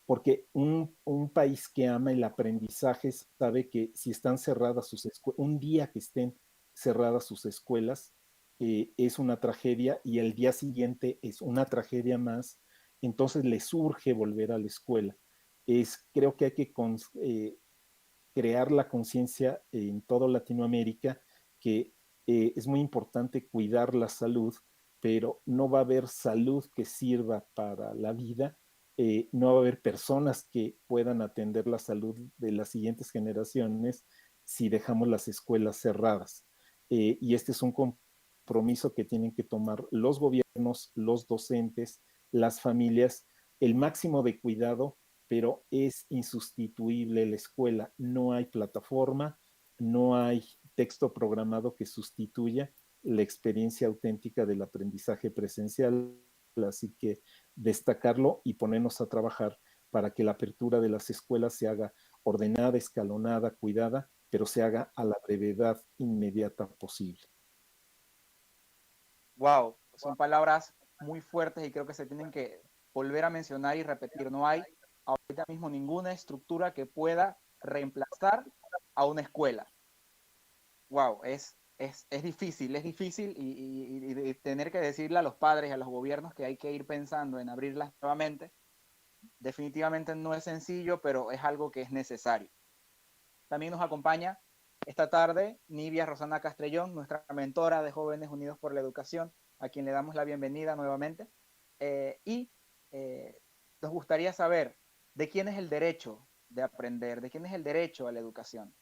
Porque un país que ama el aprendizaje sabe que si están cerradas sus escuelas, un día que estén cerradas sus escuelas, es una tragedia, y el día siguiente es una tragedia más. Entonces les urge volver a la escuela. Creo que hay que crear la conciencia en toda Latinoamérica que es muy importante cuidar la salud, pero no va a haber salud que sirva para la vida, no va a haber personas que puedan atender la salud de las siguientes generaciones si dejamos las escuelas cerradas. Y este es un compromiso que tienen que tomar los gobiernos, los docentes, las familias, el máximo de cuidado, pero es insustituible la escuela. No hay plataforma, no hay texto programado que sustituya la experiencia auténtica del aprendizaje presencial. Así que destacarlo y ponernos a trabajar para que la apertura de las escuelas se haga ordenada, escalonada, cuidada, pero se haga a la brevedad inmediata posible.
Wow, son palabras muy fuertes y creo que se tienen que volver a mencionar y repetir. No hay ahorita mismo ninguna estructura que pueda reemplazar a una escuela. Wow, es es difícil y tener que decirle a los padres y a los gobiernos que hay que ir pensando en abrirlas nuevamente, definitivamente no es sencillo, pero es algo que es necesario. También nos acompaña esta tarde Nivia Rosana Castrellón, nuestra mentora de Jóvenes Unidos por la Educación, a quien le damos la bienvenida nuevamente. Nos gustaría saber de quién es el derecho de aprender, de quién es el derecho a la educación.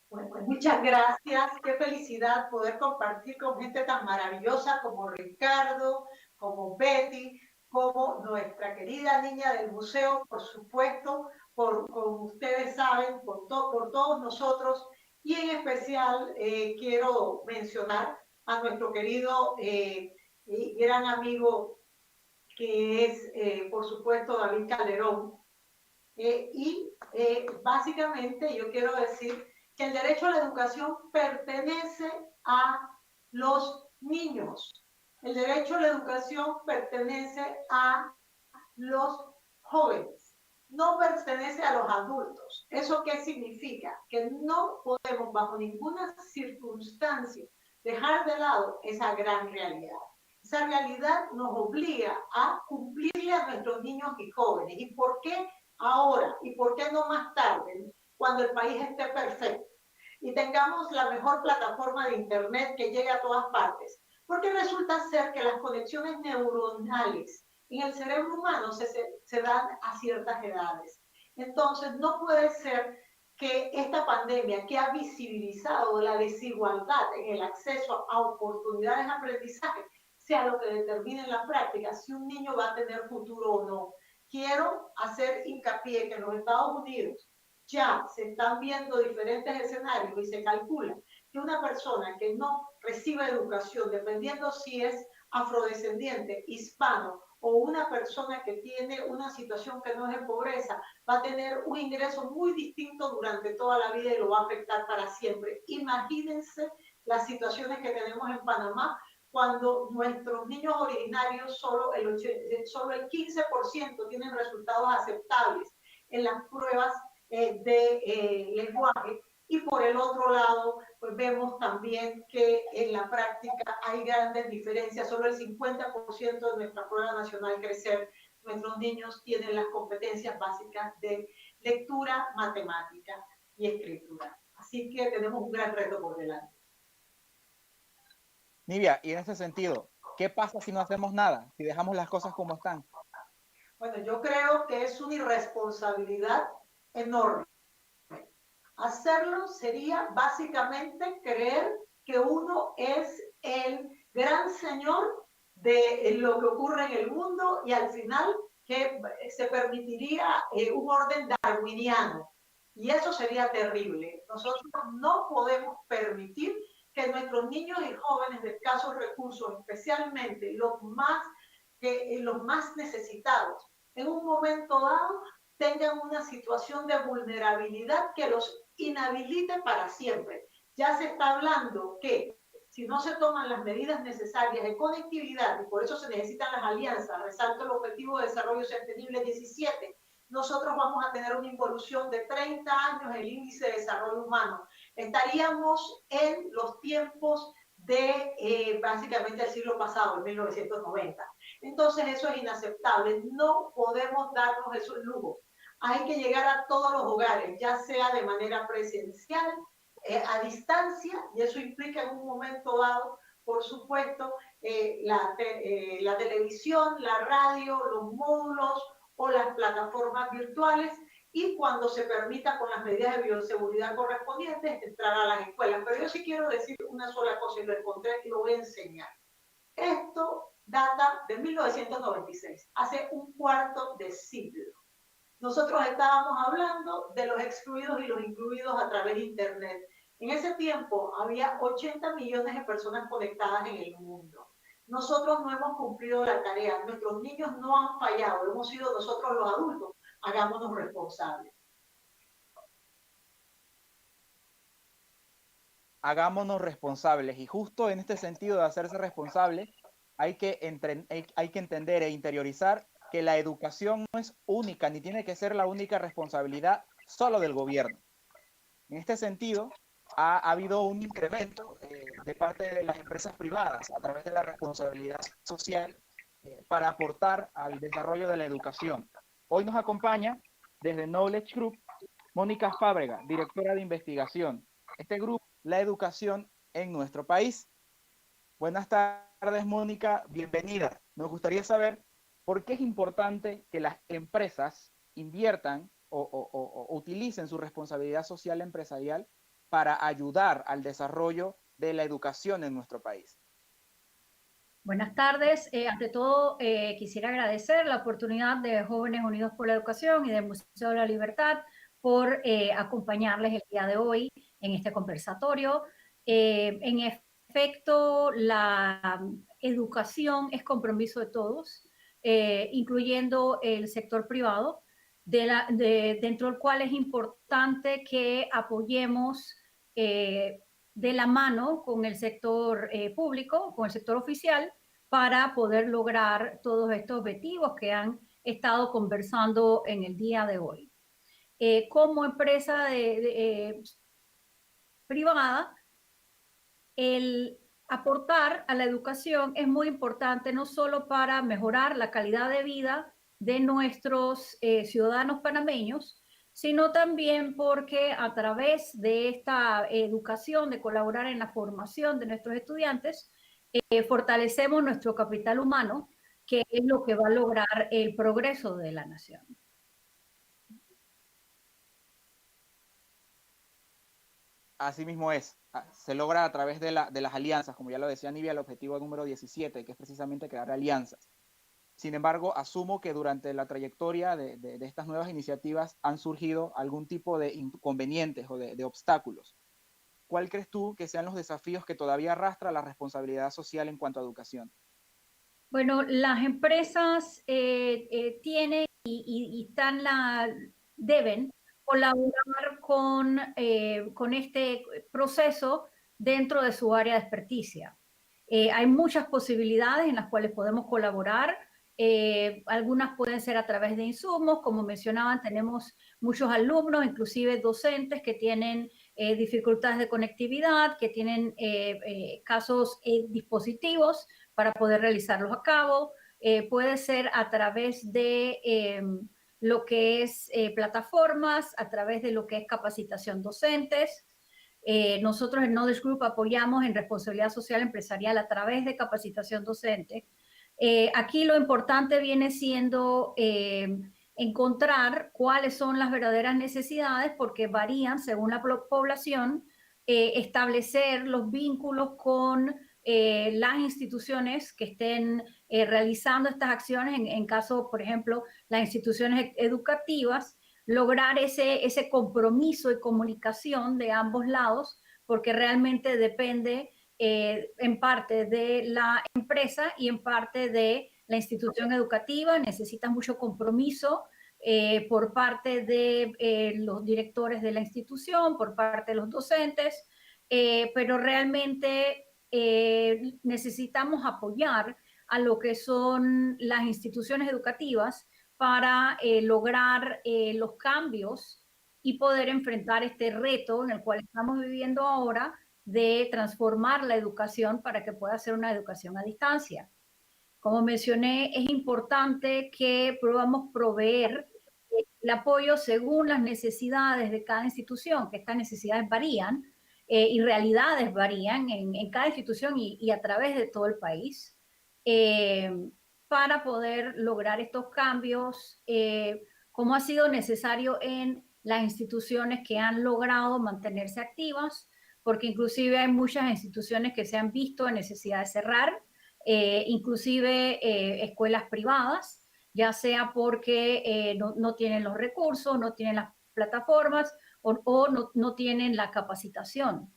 Bueno, pues muchas gracias, qué felicidad poder compartir con gente tan maravillosa como Ricardo, como Betty, como nuestra querida niña del museo, por supuesto, como ustedes saben, por todos nosotros, y en especial quiero mencionar a nuestro querido y gran amigo que es, por supuesto, David Calderón. Básicamente yo quiero decir que el derecho a la educación pertenece a los niños. El derecho a la educación pertenece a los jóvenes, no pertenece a los adultos. ¿Eso qué significa? Que no podemos bajo ninguna circunstancia dejar de lado esa gran realidad. Esa realidad nos obliga a cumplirle a nuestros niños y jóvenes. ¿Y por qué ahora? ¿Y por qué no más tarde? Cuando el país esté perfecto y tengamos la mejor plataforma de internet que llegue a todas partes. Porque resulta ser que las conexiones neuronales en el cerebro humano se dan a ciertas edades. Entonces, no puede ser que esta pandemia que ha visibilizado la desigualdad en el acceso a oportunidades de aprendizaje sea lo que determine en la práctica si un niño va a tener futuro o no. Quiero hacer hincapié que en los Estados Unidos ya se están viendo diferentes escenarios y se calcula que una persona que no recibe educación, dependiendo si es afrodescendiente, hispano o una persona que tiene una situación que no es de pobreza, va a tener un ingreso muy distinto durante toda la vida y lo va a afectar para siempre. Imagínense las situaciones que tenemos en Panamá cuando nuestros niños originarios solo el 15% tienen resultados aceptables en las pruebas de lenguaje, y por el otro lado pues vemos también que en la práctica hay grandes diferencias. Solo el 50% de nuestra prueba nacional Crecer, nuestros niños tienen las competencias básicas de lectura, matemática y escritura. Así que tenemos un gran reto por delante.
Nivia, y en ese sentido, ¿qué pasa si no hacemos nada? Si dejamos las cosas como están.
Bueno, yo creo que es una irresponsabilidad enorme. Hacerlo sería básicamente creer que uno es el gran señor de lo que ocurre en el mundo y al final que se permitiría un orden darwiniano. Y eso sería terrible. Nosotros no podemos permitir que nuestros niños y jóvenes de escasos recursos, especialmente los más necesitados, en un momento dado tengan una situación de vulnerabilidad que los inhabilite para siempre. Ya se está hablando que si no se toman las medidas necesarias de conectividad, y por eso se necesitan las alianzas, resalto el Objetivo de Desarrollo Sostenible 17, nosotros vamos a tener una involución de 30 años en el Índice de Desarrollo Humano. Estaríamos en los tiempos de básicamente el siglo pasado, en 1990. Entonces eso es inaceptable, no podemos darnos esos lujos. Hay que llegar a todos los hogares, ya sea de manera presencial, a distancia, y eso implica en un momento dado, por supuesto, la televisión, la radio, los módulos o las plataformas virtuales, y cuando se permita con las medidas de bioseguridad correspondientes, entrar a las escuelas. Pero yo sí quiero decir una sola cosa y lo encontré y lo voy a enseñar. Esto data de 1996, hace un cuarto de siglo. Nosotros estábamos hablando de los excluidos y los incluidos a través de Internet. En ese tiempo había 80 millones de personas conectadas en el mundo. Nosotros no hemos cumplido la tarea, nuestros niños no han fallado, hemos sido nosotros los adultos. Hagámonos responsables.
Hagámonos responsables, y justo en este sentido de hacerse responsable hay que entender e interiorizar que la educación no es única ni tiene que ser la única responsabilidad solo del gobierno. En este sentido, ha habido un incremento de parte de las empresas privadas a través de la responsabilidad social para aportar al desarrollo de la educación. Hoy nos acompaña desde Knowledge Group Mónica Fábrega, directora de investigación. Este grupo, la educación en nuestro país. Buenas tardes, Mónica, bienvenida. Nos gustaría saber por qué es importante que las empresas inviertan o utilicen su responsabilidad social empresarial para ayudar al desarrollo de la educación en nuestro país.
Buenas tardes. Ante todo, quisiera agradecer la oportunidad de Jóvenes Unidos por la Educación y del Museo de la Libertad por acompañarles el día de hoy en este conversatorio. En efecto, la educación es compromiso de todos, incluyendo el sector privado, dentro del cual es importante que apoyemos de la mano con el sector público, con el sector oficial, para poder lograr todos estos objetivos que han estado conversando en el día de hoy. Como empresa privada, el aportar a la educación es muy importante, no solo para mejorar la calidad de vida de nuestros ciudadanos panameños, sino también porque a través de esta educación, de colaborar en la formación de nuestros estudiantes, fortalecemos nuestro capital humano, que es lo que va a lograr el progreso de la nación.
Así mismo es. Se logra a través de las alianzas, como ya lo decía Nivia, el objetivo número 17, que es precisamente crear alianzas. Sin embargo, asumo que durante la trayectoria de estas nuevas iniciativas han surgido algún tipo de inconvenientes o de obstáculos. ¿Cuál crees tú que sean los desafíos que todavía arrastra la responsabilidad social en cuanto a educación?
Bueno, las empresas tienen deben colaborar con este proceso dentro de su área de experticia. Hay muchas posibilidades en las cuales podemos colaborar. Algunas pueden ser a través de insumos, como mencionaban, tenemos muchos alumnos, inclusive docentes que tienen dificultades de conectividad, que tienen casos dispositivos para poder realizarlos a cabo. Puede ser a través de lo que es plataformas, a través de lo que es capacitación docentes. Nosotros en Knowledge Group apoyamos en responsabilidad social empresarial a través de capacitación docente. Aquí lo importante viene siendo encontrar cuáles son las verdaderas necesidades, porque varían según la población, establecer los vínculos con las instituciones que estén realizando estas acciones, en caso, por ejemplo, las instituciones educativas, lograr ese compromiso y comunicación de ambos lados, porque realmente depende en parte de la empresa y en parte de la institución educativa. Necesita mucho compromiso por parte de los directores de la institución, por parte de los docentes, pero realmente necesitamos apoyar a lo que son las instituciones educativas para lograr los cambios y poder enfrentar este reto en el cual estamos viviendo ahora, de transformar la educación para que pueda ser una educación a distancia. Como mencioné, es importante que podamos proveer el apoyo según las necesidades de cada institución, que estas necesidades varían y realidades varían en cada institución y a través de todo el país, para poder lograr estos cambios, como ha sido necesario en las instituciones que han logrado mantenerse activas, porque inclusive hay muchas instituciones que se han visto en necesidad de cerrar, inclusive escuelas privadas, ya sea porque no tienen los recursos, no tienen las plataformas o no tienen la capacitación.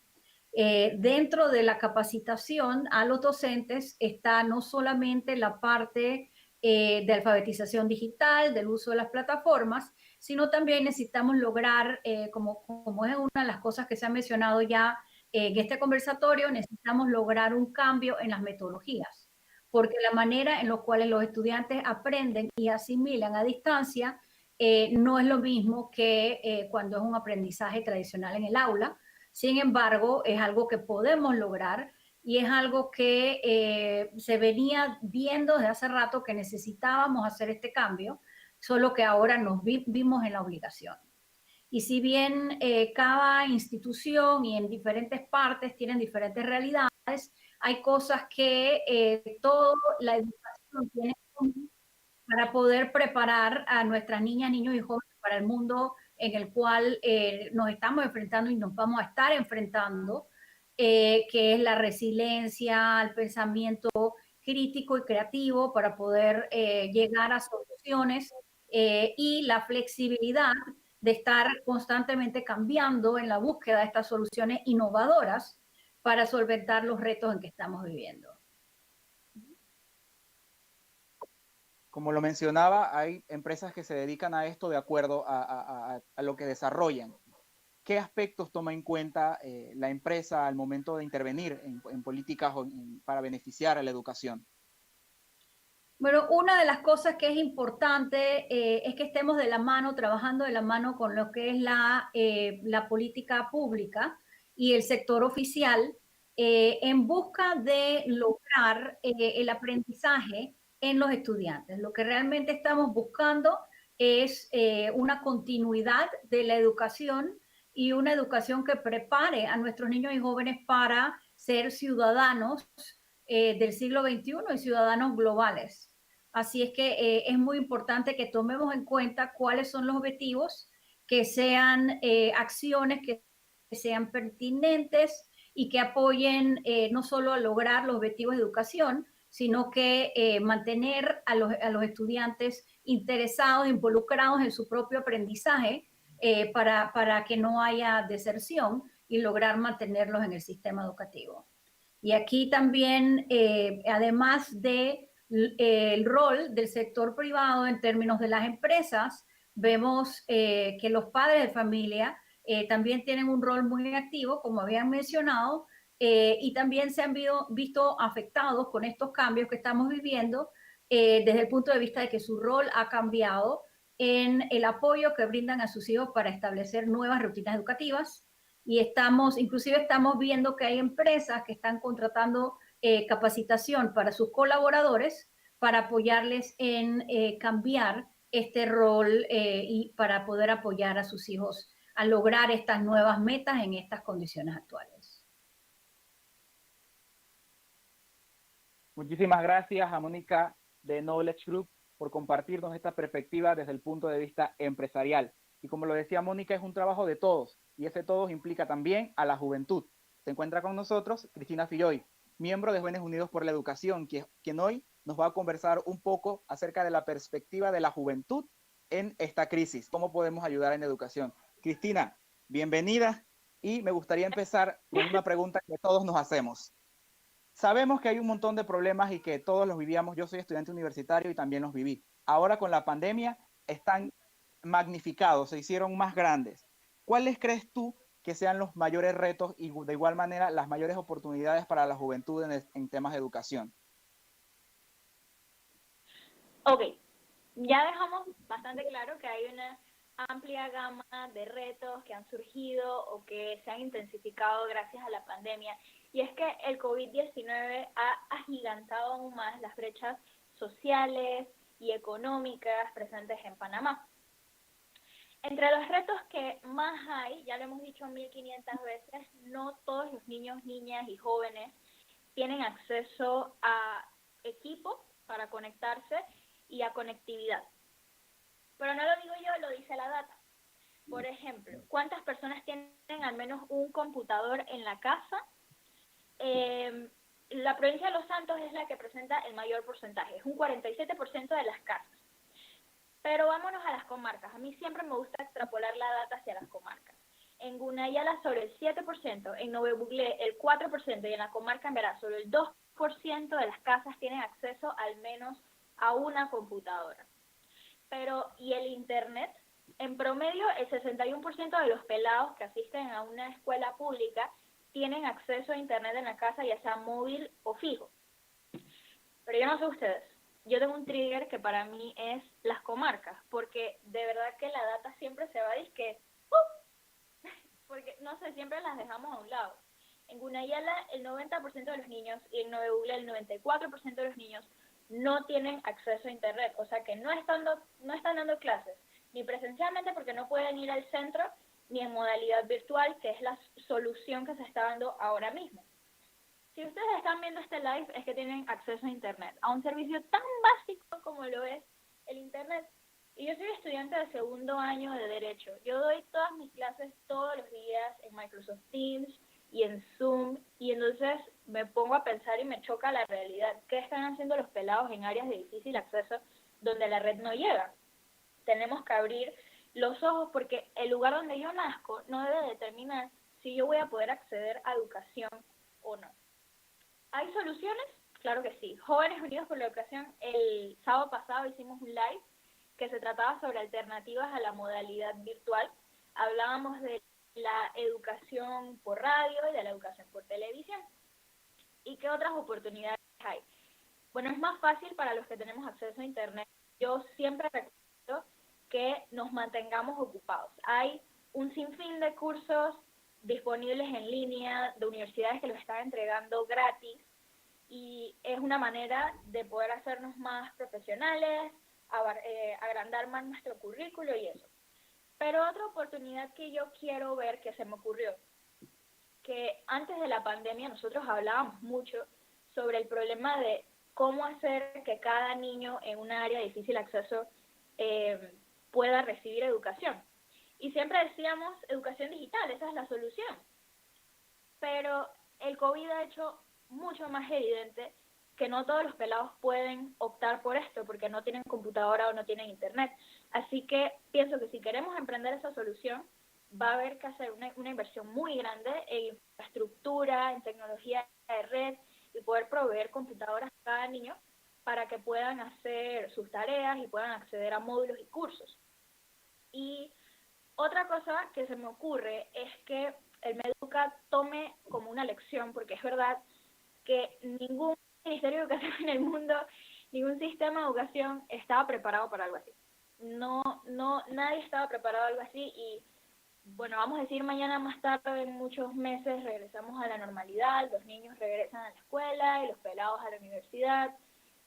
Dentro de la capacitación a los docentes está no solamente la parte de alfabetización digital, del uso de las plataformas, sino también necesitamos lograr, como es una de las cosas que se ha mencionado ya en este conversatorio, necesitamos lograr un cambio en las metodologías, porque la manera en la cual los estudiantes aprenden y asimilan a distancia no es lo mismo que cuando es un aprendizaje tradicional en el aula, Sin embargo, es algo que podemos lograr y es algo que se venía viendo desde hace rato que necesitábamos hacer este cambio, solo que ahora nos vimos en la obligación. Y si bien cada institución y en diferentes partes tienen diferentes realidades, hay cosas que toda la educación tiene para poder preparar a nuestras niñas, niños y jóvenes para el mundo en el cual nos estamos enfrentando y nos vamos a estar enfrentando, que es la resiliencia, el pensamiento crítico y creativo para poder llegar a soluciones y la flexibilidad de estar constantemente cambiando en la búsqueda de estas soluciones innovadoras para solventar los retos en que estamos viviendo.
Como lo mencionaba, hay empresas que se dedican a esto de acuerdo a lo que desarrollan. ¿Qué aspectos toma en cuenta la empresa al momento de intervenir en políticas para beneficiar a la educación?
Bueno, una de las cosas que es importante es que estemos de la mano, trabajando de la mano con lo que es la política pública y el sector oficial en busca de lograr el aprendizaje en los estudiantes. Lo que realmente estamos buscando es una continuidad de la educación y una educación que prepare a nuestros niños y jóvenes para ser ciudadanos del siglo XXI y ciudadanos globales. Así es que es muy importante que tomemos en cuenta cuáles son los objetivos, que sean acciones que sean pertinentes y que apoyen no solo a lograr los objetivos de educación, sino que mantener a los estudiantes interesados, involucrados en su propio aprendizaje para que no haya deserción y lograr mantenerlos en el sistema educativo. Y aquí también, además de el rol del sector privado en términos de las empresas, vemos que los padres de familia también tienen un rol muy activo, como habían mencionado, y también se han visto afectados con estos cambios que estamos viviendo desde el punto de vista de que su rol ha cambiado en el apoyo que brindan a sus hijos para establecer nuevas rutinas educativas. Y inclusive estamos viendo que hay empresas que están contratando capacitación para sus colaboradores para apoyarles en cambiar este rol y para poder apoyar a sus hijos a lograr estas nuevas metas en estas condiciones actuales.
Muchísimas gracias a Mónica de Knowledge Group por compartirnos esta perspectiva desde el punto de vista empresarial. Y como lo decía Mónica, es un trabajo de todos, y ese todos implica también a la juventud. Se encuentra con nosotros Cristina Filloy, miembro de Jóvenes Unidos por la Educación, quien hoy nos va a conversar un poco acerca de la perspectiva de la juventud en esta crisis. ¿Cómo podemos ayudar en educación? Cristina, bienvenida, y me gustaría empezar con una pregunta que todos nos hacemos. Sabemos que hay un montón de problemas y que todos los vivíamos. Yo soy estudiante universitario y también los viví. Ahora con la pandemia están magnificados, se hicieron más grandes. ¿Cuáles crees tú que sean los mayores retos y de igual manera las mayores oportunidades para la juventud en temas de educación?
Ok, ya dejamos bastante claro que hay una amplia gama de retos que han surgido o que se han intensificado gracias a la pandemia. Y es que el COVID-19 ha agigantado aún más las brechas sociales y económicas presentes en Panamá. Entre los retos que más hay, ya lo hemos dicho 1500 veces, no todos los niños, niñas y jóvenes tienen acceso a equipo para conectarse y a conectividad. Pero no lo digo yo, lo dice la data. Por ejemplo, ¿cuántas personas tienen al menos un computador en la casa? La provincia de Los Santos es la que presenta el mayor porcentaje, es un 47% de las casas. Pero vámonos a las comarcas. A mí siempre me gusta extrapolar la data hacia las comarcas. En Gunayala sobre el 7%, en Nove Buglé el 4% y en la comarca en Verá solo el 2% de las casas tienen acceso al menos a una computadora. Pero, ¿y el internet? En promedio, el 61% de los pelados que asisten a una escuela pública tienen acceso a internet en la casa, ya sea móvil o fijo. Pero yo no sé ustedes. Yo tengo un trigger que para mí es las comarcas, porque de verdad que la data siempre se va a decir porque no sé siempre las dejamos a un lado. En Gunayala el 90% de los niños y en Nueva Ugla el 94% de los niños no tienen acceso a internet, o sea que no están dando clases, ni presencialmente porque no pueden ir al centro, ni en modalidad virtual, que es la solución que se está dando ahora mismo. Si ustedes están viendo este live es que tienen acceso a internet, a un servicio tan básico como lo es el internet. Y yo soy estudiante de segundo año de Derecho. Yo doy todas mis clases todos los días en Microsoft Teams y en Zoom, y entonces me pongo a pensar y me choca la realidad. ¿Qué están haciendo los pelados en áreas de difícil acceso donde la red no llega? Tenemos que abrir los ojos porque el lugar donde yo nazco no debe determinar si yo voy a poder acceder a educación o no. ¿Hay soluciones? Claro que sí. Jóvenes Unidos por la Educación, el sábado pasado hicimos un live que se trataba sobre alternativas a la modalidad virtual. Hablábamos de la educación por radio y de la educación por televisión. ¿Y qué otras oportunidades hay? Bueno, es más fácil para los que tenemos acceso a internet. Yo siempre recomiendo que nos mantengamos ocupados. Hay un sinfín de cursos disponibles en línea de universidades que los están entregando gratis y es una manera de poder hacernos más profesionales, agrandar más nuestro currículo y eso. Pero otra oportunidad que yo quiero ver que se me ocurrió, que antes de la pandemia nosotros hablábamos mucho sobre el problema de cómo hacer que cada niño en un área de difícil acceso pueda recibir educación. Y siempre decíamos educación digital, esa es la solución. Pero el COVID ha hecho mucho más evidente que no todos los pelados pueden optar por esto porque no tienen computadora o no tienen internet. Así que pienso que si queremos emprender esa solución, va a haber que hacer una inversión muy grande en infraestructura, en tecnología de red y poder proveer computadoras a cada niño para que puedan hacer sus tareas y puedan acceder a módulos y cursos. Y otra cosa que se me ocurre es que el Meduca tome como una lección, porque es verdad que ningún Ministerio de Educación en el mundo, ningún sistema de educación estaba preparado para algo así. Nadie estaba preparado para algo así y, bueno, vamos a decir mañana más tarde, en muchos meses, regresamos a la normalidad, los niños regresan a la escuela y los pelados a la universidad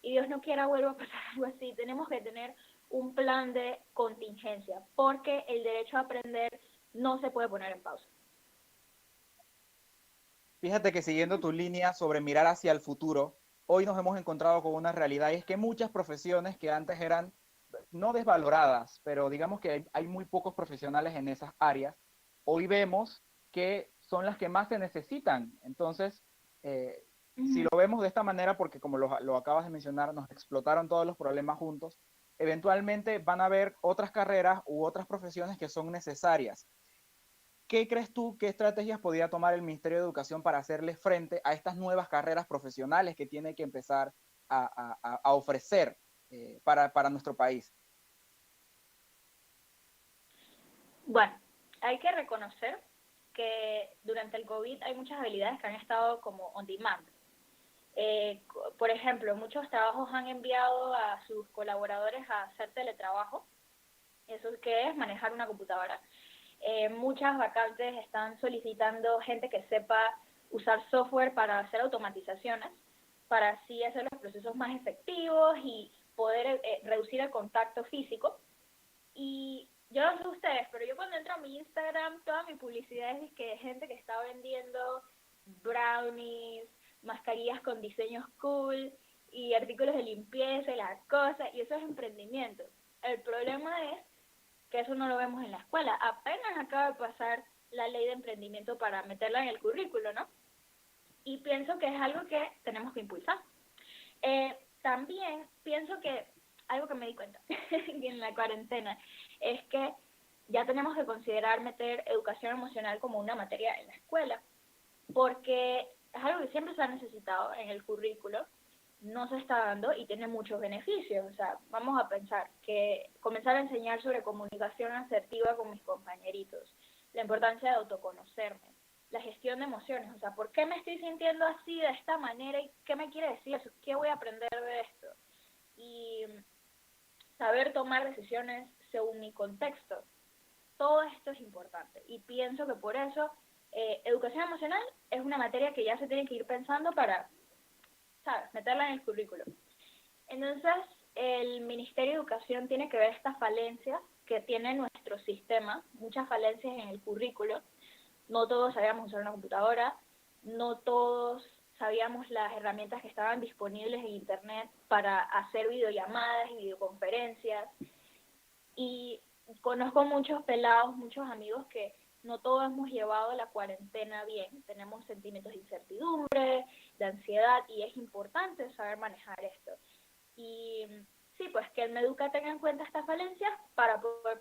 y Dios no quiera vuelva a pasar algo así. Tenemos que tener un plan de contingencia porque el derecho a aprender no se puede poner en pausa.
Fíjate que siguiendo tu línea sobre mirar hacia el futuro, hoy nos hemos encontrado con una realidad y es que muchas profesiones que antes eran no desvaloradas, pero digamos que hay muy pocos profesionales en esas áreas, hoy vemos que son las que más se necesitan. Entonces, si lo vemos de esta manera, porque como lo acabas de mencionar, nos explotaron todos los problemas juntos, eventualmente van a haber otras carreras u otras profesiones que son necesarias. ¿Qué crees tú, qué estrategias podría tomar el Ministerio de Educación para hacerle frente a estas nuevas carreras profesionales que tiene que empezar a ofrecer para nuestro país?
Bueno, hay que reconocer que durante el COVID hay muchas habilidades que han estado como on demand. Por ejemplo, muchos trabajos han enviado a sus colaboradores a hacer teletrabajo. ¿Eso qué es? Manejar una computadora. Muchas vacantes están solicitando gente que sepa usar software para hacer automatizaciones, para así hacer los procesos más efectivos y poder reducir el contacto físico. Y yo no sé ustedes, pero yo cuando entro a mi Instagram, toda mi publicidad es de gente que está vendiendo brownies, mascarillas con diseños cool y artículos de limpieza y las cosas, y eso es emprendimiento. El problema es que eso no lo vemos en la escuela. Apenas acaba de pasar la ley de emprendimiento para meterla en el currículo, ¿no? Y pienso que es algo que tenemos que impulsar. También pienso que algo que me di cuenta en la cuarentena es que ya tenemos que considerar meter educación emocional como una materia en la escuela, porque es algo que siempre se ha necesitado en el currículo, no se está dando y tiene muchos beneficios. O sea, vamos a pensar que comenzar a enseñar sobre comunicación asertiva con mis compañeritos, la importancia de autoconocerme, la gestión de emociones, o sea, ¿por qué me estoy sintiendo así de esta manera y qué me quiere decir eso? ¿Qué voy a aprender de esto? Y saber tomar decisiones según mi contexto. Todo esto es importante y pienso que por eso Educación emocional es una materia que ya se tiene que ir pensando para, ¿sabes?, meterla en el currículo. Entonces, el Ministerio de Educación tiene que ver estas falencias que tiene nuestro sistema, muchas falencias en el currículo. No todos sabíamos usar una computadora, no todos sabíamos las herramientas que estaban disponibles en Internet para hacer videollamadas y videoconferencias. Y conozco muchos pelados, muchos amigos que no todos hemos llevado la cuarentena bien. Tenemos sentimientos de incertidumbre, de ansiedad, y es importante saber manejar esto. Y sí, pues que el Meduca tenga en cuenta estas falencias para poder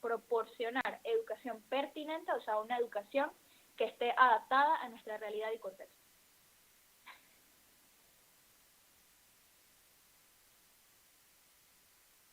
proporcionar educación pertinente, o sea, una educación que esté adaptada a nuestra realidad y contexto.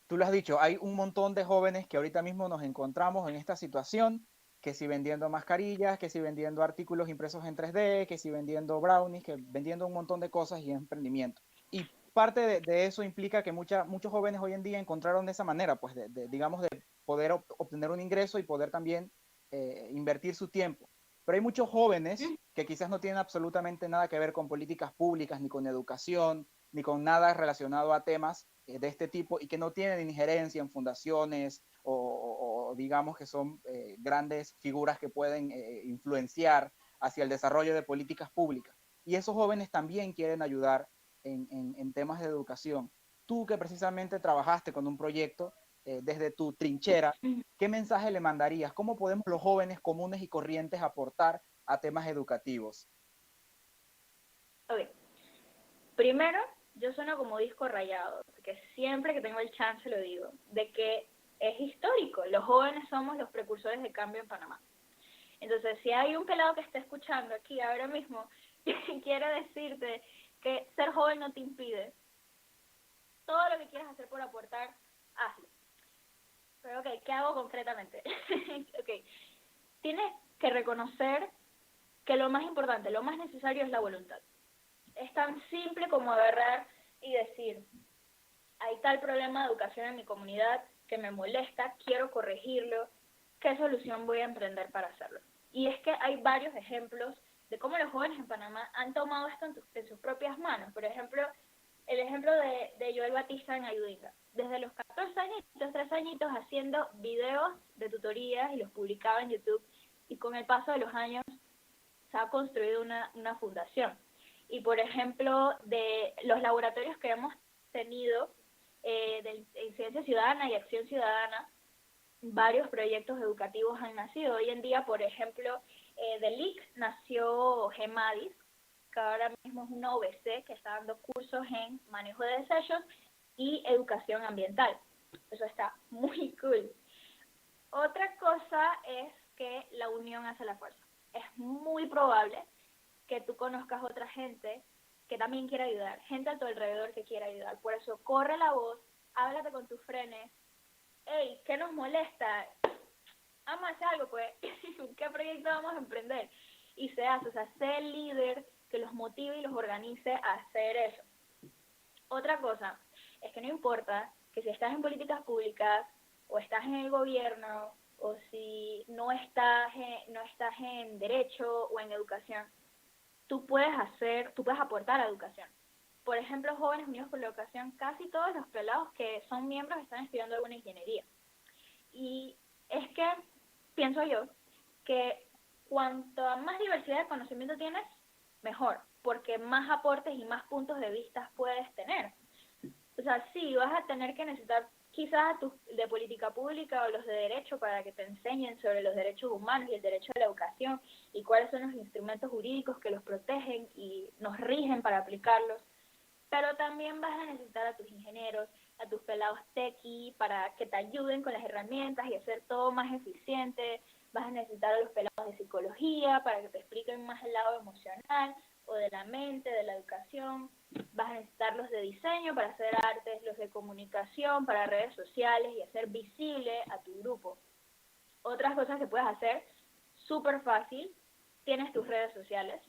Tú lo has dicho, hay un montón de jóvenes que ahorita mismo nos encontramos en esta situación, que si vendiendo mascarillas, que si vendiendo artículos impresos en 3D, que si vendiendo brownies, que vendiendo un montón de cosas y emprendimiento. Y parte de eso implica que muchos jóvenes hoy en día encontraron esa manera, pues digamos, de poder obtener un ingreso y poder también invertir su tiempo. Pero hay muchos jóvenes que quizás no tienen absolutamente nada que ver con políticas públicas, ni con educación, ni con nada relacionado a temas de este tipo, y que no tienen injerencia en fundaciones o digamos que son grandes figuras que pueden influenciar hacia el desarrollo de políticas públicas. Y esos jóvenes también quieren ayudar en temas de educación. Tú que precisamente trabajaste con un proyecto desde tu trinchera, ¿qué mensaje le mandarías? ¿Cómo podemos los jóvenes comunes y corrientes aportar a temas educativos?
Ok. Primero, yo sueno como disco rayado, porque siempre que tengo el chance lo digo, de que es histórico. Los jóvenes somos los precursores de cambio en Panamá. Entonces, si hay un pelado que está escuchando aquí ahora mismo, quiere decirte que ser joven no te impide. Todo lo que quieras hacer por aportar, hazlo. Pero ok, ¿qué hago concretamente? Ok, tienes que reconocer que lo más importante, lo más necesario es la voluntad. Es tan simple como agarrar y decir, hay tal problema de educación en mi comunidad que me molesta, quiero corregirlo, ¿qué solución voy a emprender para hacerlo? Y es que hay varios ejemplos de cómo los jóvenes en Panamá han tomado esto en sus propias manos. Por ejemplo, el ejemplo de Joel Batista en Ayudinga. Desde los 14 añitos, 13 añitos, haciendo videos de tutorías y los publicaba en YouTube, y con el paso de los años se ha construido una fundación. Y por ejemplo, de los laboratorios que hemos tenido de Incidencia Ciudadana y Acción Ciudadana, varios proyectos educativos han nacido. Hoy en día, por ejemplo, de LIC nació GEMADIS, que ahora mismo es una OBC que está dando cursos en manejo de desechos y educación ambiental. Eso está muy cool. Otra cosa es que la unión hace la fuerza. Es muy probable que tú conozcas otra gente que también quiera ayudar, gente a tu alrededor que quiera ayudar. Por eso, corre la voz, háblate con tus frenes. Hey, ¿qué nos molesta? Vamos a hacer algo, pues. ¿Qué proyecto vamos a emprender? Y se hace, o sea, sé el líder que los motive y los organice a hacer eso. Otra cosa es que no importa que si estás en políticas públicas o estás en el gobierno o si no estás en derecho o en educación, tú puedes aportar a educación. Por ejemplo, Jóvenes Unidos por la Educación, casi todos los pelados que son miembros están estudiando alguna ingeniería. Y es que, pienso yo, que cuanto más diversidad de conocimiento tienes, mejor, porque más aportes y más puntos de vista puedes tener. O sea, sí, vas a tener que necesitar quizás tus de política pública o los de derecho para que te enseñen sobre los derechos humanos y el derecho a la educación y cuáles son los instrumentos jurídicos que los protegen y nos rigen para aplicarlos. Pero también vas a necesitar a tus ingenieros, a tus pelados tequi para que te ayuden con las herramientas y hacer todo más eficiente. Vas a necesitar a los pelados de psicología para que te expliquen más el lado emocional o de la mente, de la educación. Vas a necesitar los de diseño para hacer artes, los de comunicación para redes sociales y hacer visible a tu grupo. Otras cosas que puedes hacer, súper fácil, tienes tus redes sociales,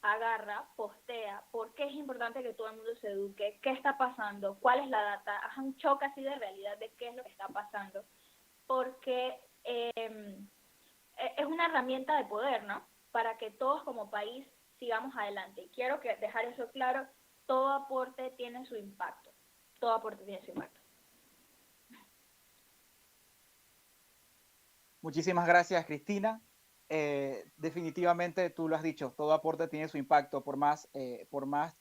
agarra, postea, por qué es importante que todo el mundo se eduque, qué está pasando, cuál es la data, haz un choque así de realidad de qué es lo que está pasando, porque es una herramienta de poder, ¿no? Para que todos como país sigamos adelante. Y quiero dejar eso claro, todo aporte tiene su impacto. Todo aporte tiene su impacto.
Muchísimas gracias, Cristina. Definitivamente tú lo has dicho, todo aporte tiene su impacto, por más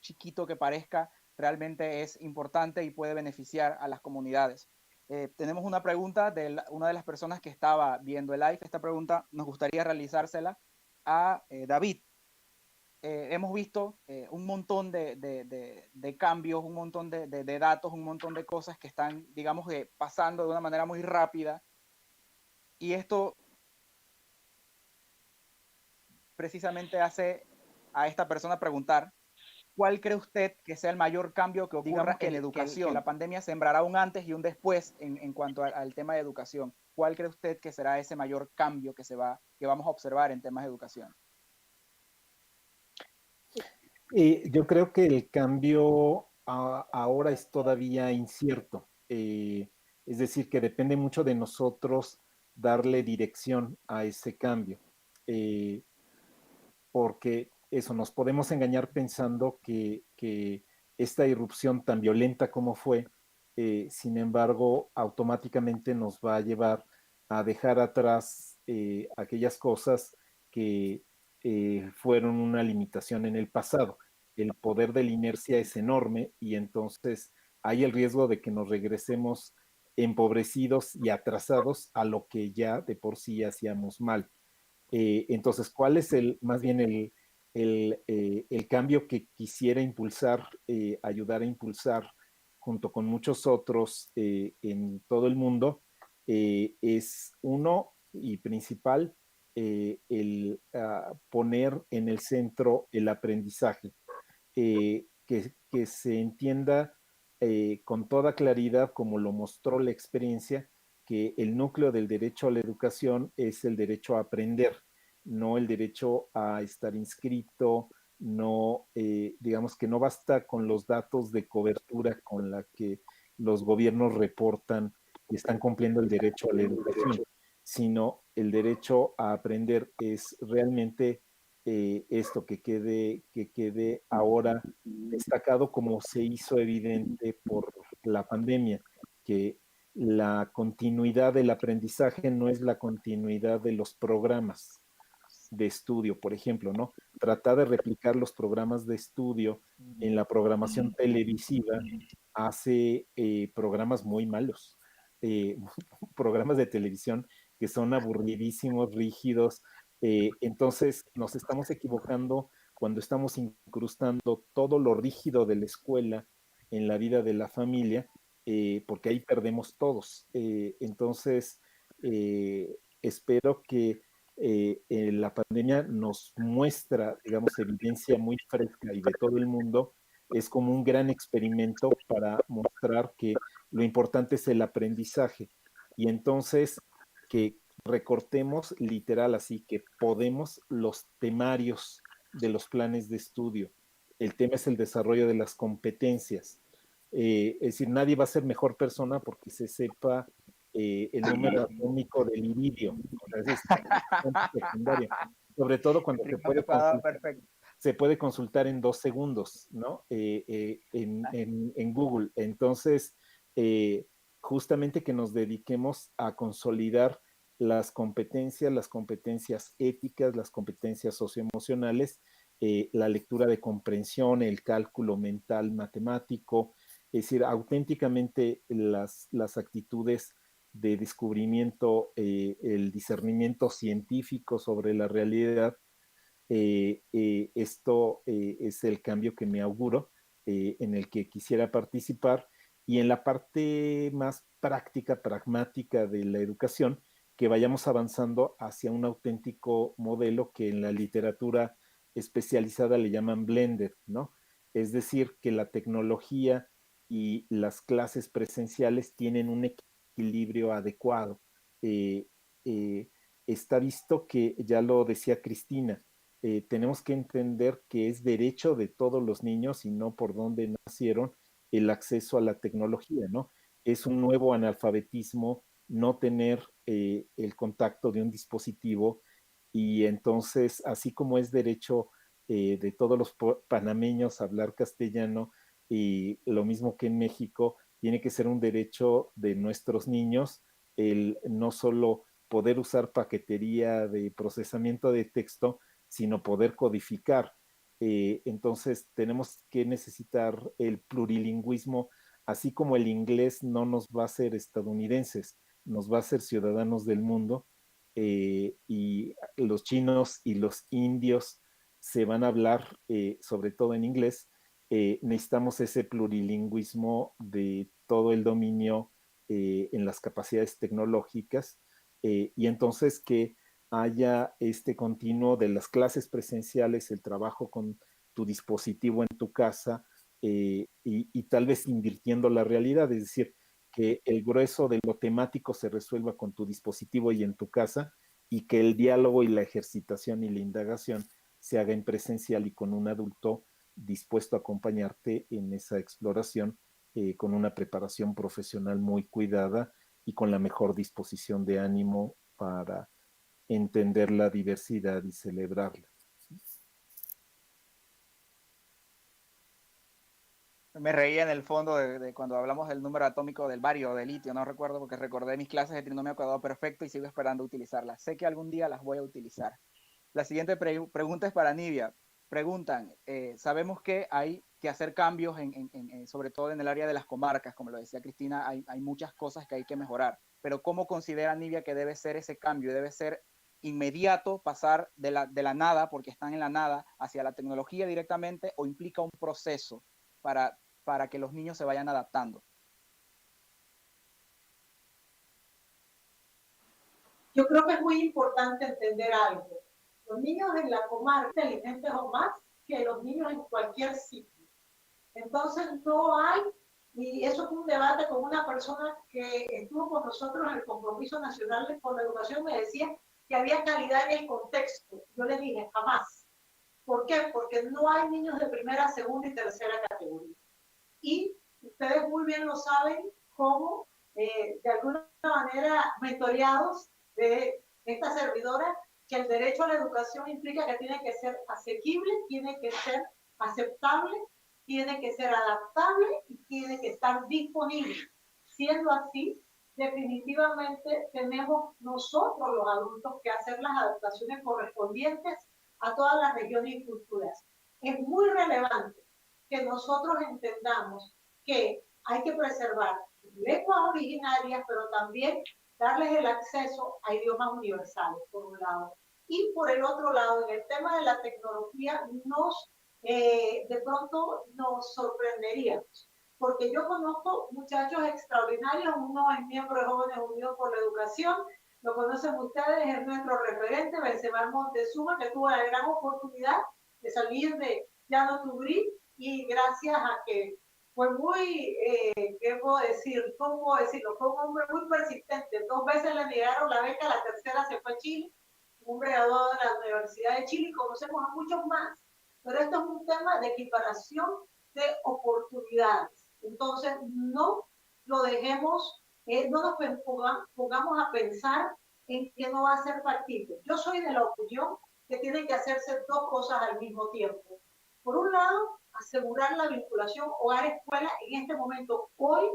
chiquito que parezca, realmente es importante y puede beneficiar a las comunidades. Tenemos una pregunta de una de las personas que estaba viendo el live. Esta pregunta nos gustaría realizársela a David. Hemos visto un montón de cambios, un montón de datos, un montón de cosas que están, digamos, pasando de una manera muy rápida. Y esto precisamente hace a esta persona preguntar, ¿cuál cree usted que sea el mayor cambio que ocurra en educación? Que la pandemia sembrará un antes y un después en cuanto al tema de educación. ¿Cuál cree usted que será ese mayor cambio que vamos a observar en temas de educación?
Yo creo que el cambio ahora es todavía incierto. Es decir, que depende mucho de nosotros darle dirección a ese cambio. Porque eso, nos podemos engañar pensando que esta irrupción tan violenta como fue, sin embargo, automáticamente nos va a llevar a dejar atrás aquellas cosas que fueron una limitación en el pasado. El poder de la inercia es enorme y entonces hay el riesgo de que nos regresemos empobrecidos y atrasados a lo que ya de por sí hacíamos mal. Entonces, ¿cuál es más bien el cambio que quisiera impulsar, ayudar a impulsar junto con muchos otros en todo el mundo? Es uno y principal, poner en el centro el aprendizaje, que se entienda con toda claridad, como lo mostró la experiencia, que el núcleo del derecho a la educación es el derecho a aprender, no el derecho a estar inscrito, no, digamos que no basta con los datos de cobertura con la que los gobiernos reportan que están cumpliendo el derecho a la educación, sino el derecho a aprender es realmente esto que quede ahora destacado, como se hizo evidente por la pandemia, que la continuidad del aprendizaje no es la continuidad de los programas de estudio, por ejemplo, ¿no? Tratar de replicar los programas de estudio en la programación televisiva hace programas muy malos, programas de televisión que son aburridísimos, rígidos. Entonces nos estamos equivocando cuando estamos incrustando todo lo rígido de la escuela en la vida de la familia, porque ahí perdemos todos. Entonces, espero que la pandemia nos muestra, digamos, evidencia muy fresca y de todo el mundo. Es como un gran experimento para mostrar que lo importante es el aprendizaje. Y entonces, que recortemos literal así, que podemos los temarios de los planes de estudio. El tema es el desarrollo de las competencias. Es decir, nadie va a ser mejor persona porque se sepa el número atómico del iridio. O sea, es secundaria. Sobre todo cuando se puede consultar en 2 segundos, ¿no? En Google. Entonces, justamente que nos dediquemos a consolidar las competencias éticas, las competencias socioemocionales, la lectura de comprensión, el cálculo mental matemático, es decir, auténticamente las actitudes de descubrimiento, el discernimiento científico sobre la realidad. Esto es el cambio que me auguro, en el que quisiera participar, y en la parte más práctica, pragmática de la educación, que vayamos avanzando hacia un auténtico modelo que en la literatura especializada le llaman blended, ¿no? Es decir, que la tecnología y las clases presenciales tienen un equilibrio adecuado. Está visto que, ya lo decía Cristina, tenemos que entender que es derecho de todos los niños y no por dónde nacieron el acceso a la tecnología, ¿no? Es un nuevo analfabetismo no tener el contacto de un dispositivo Y entonces, así como es derecho de todos los panameños hablar castellano, y lo mismo que en México, tiene que ser un derecho de nuestros niños el no solo poder usar paquetería de procesamiento de texto, sino poder codificar. Entonces tenemos que necesitar el plurilingüismo, así como el inglés no nos va a hacer estadounidenses, nos va a hacer ciudadanos del mundo, y los chinos y los indios se van a hablar sobre todo en inglés. Necesitamos ese plurilingüismo de todo el dominio en las capacidades tecnológicas, y entonces que haya este continuo de las clases presenciales, el trabajo con tu dispositivo en tu casa, y tal vez invirtiendo la realidad, es decir, que el grueso de lo temático se resuelva con tu dispositivo y en tu casa, y que el diálogo y la ejercitación y la indagación se haga en presencial y con un adulto dispuesto a acompañarte en esa exploración, con una preparación profesional muy cuidada y con la mejor disposición de ánimo para entender la diversidad y celebrarla.
Me reía en el fondo de cuando hablamos del número atómico del bario, de litio, no recuerdo porque recordé mis clases de trinomio cuadrado perfecto y sigo esperando utilizarlas. Sé que algún día las voy a utilizar. La siguiente pregunta es para Nidia. Preguntan, sabemos que hay que hacer cambios, sobre todo en el área de las comarcas, como lo decía Cristina, hay muchas cosas que hay que mejorar, pero ¿cómo considera Nidia que debe ser ese cambio? ¿Debe ser inmediato, pasar de la nada, porque están en la nada, hacia la tecnología directamente, o implica un proceso para que los niños se vayan adaptando?
Yo creo que es muy importante entender algo. Los niños en la comarca inteligentes o más que los niños en cualquier sitio. Entonces no hay, y eso fue un debate con una persona que estuvo con nosotros en el Compromiso Nacional por la Educación, me decía que había calidad en el contexto. Yo le dije, jamás. ¿Por qué? Porque no hay niños de primera, segunda y tercera categoría. Y ustedes muy bien lo saben, cómo de alguna manera mentoreados de esta servidora, que el derecho a la educación implica que tiene que ser asequible, tiene que ser aceptable, tiene que ser adaptable y tiene que estar disponible. Siendo así, definitivamente tenemos nosotros los adultos que hacer las adaptaciones correspondientes a todas las regiones y culturas. Es muy relevante que nosotros entendamos que hay que preservar lenguas originarias, pero también darles el acceso a idiomas universales, por un lado. Y por el otro lado, en el tema de la tecnología, de pronto nos sorprenderíamos, porque yo conozco muchachos extraordinarios, uno es miembro de Jóvenes Unidos por la Educación, lo conocen ustedes, es nuestro referente, Benzemar Montezuma, que tuvo la gran oportunidad de salir de Llano Tubrí, y gracias a que fue muy, ¿qué puedo decir? ¿Cómo puedo decirlo? Fue un hombre muy persistente. 2 veces le negaron la beca, la tercera se fue a Chile, un hombre graduado de la Universidad de Chile, y conocemos a muchos más. Pero esto es un tema de equiparación de oportunidades. Entonces, no lo dejemos, no nos pongamos a pensar en que no va a ser factible. Yo soy de la opinión que tienen que hacerse 2 cosas al mismo tiempo. Por un lado, asegurar la vinculación hogar-escuela en este momento, hoy,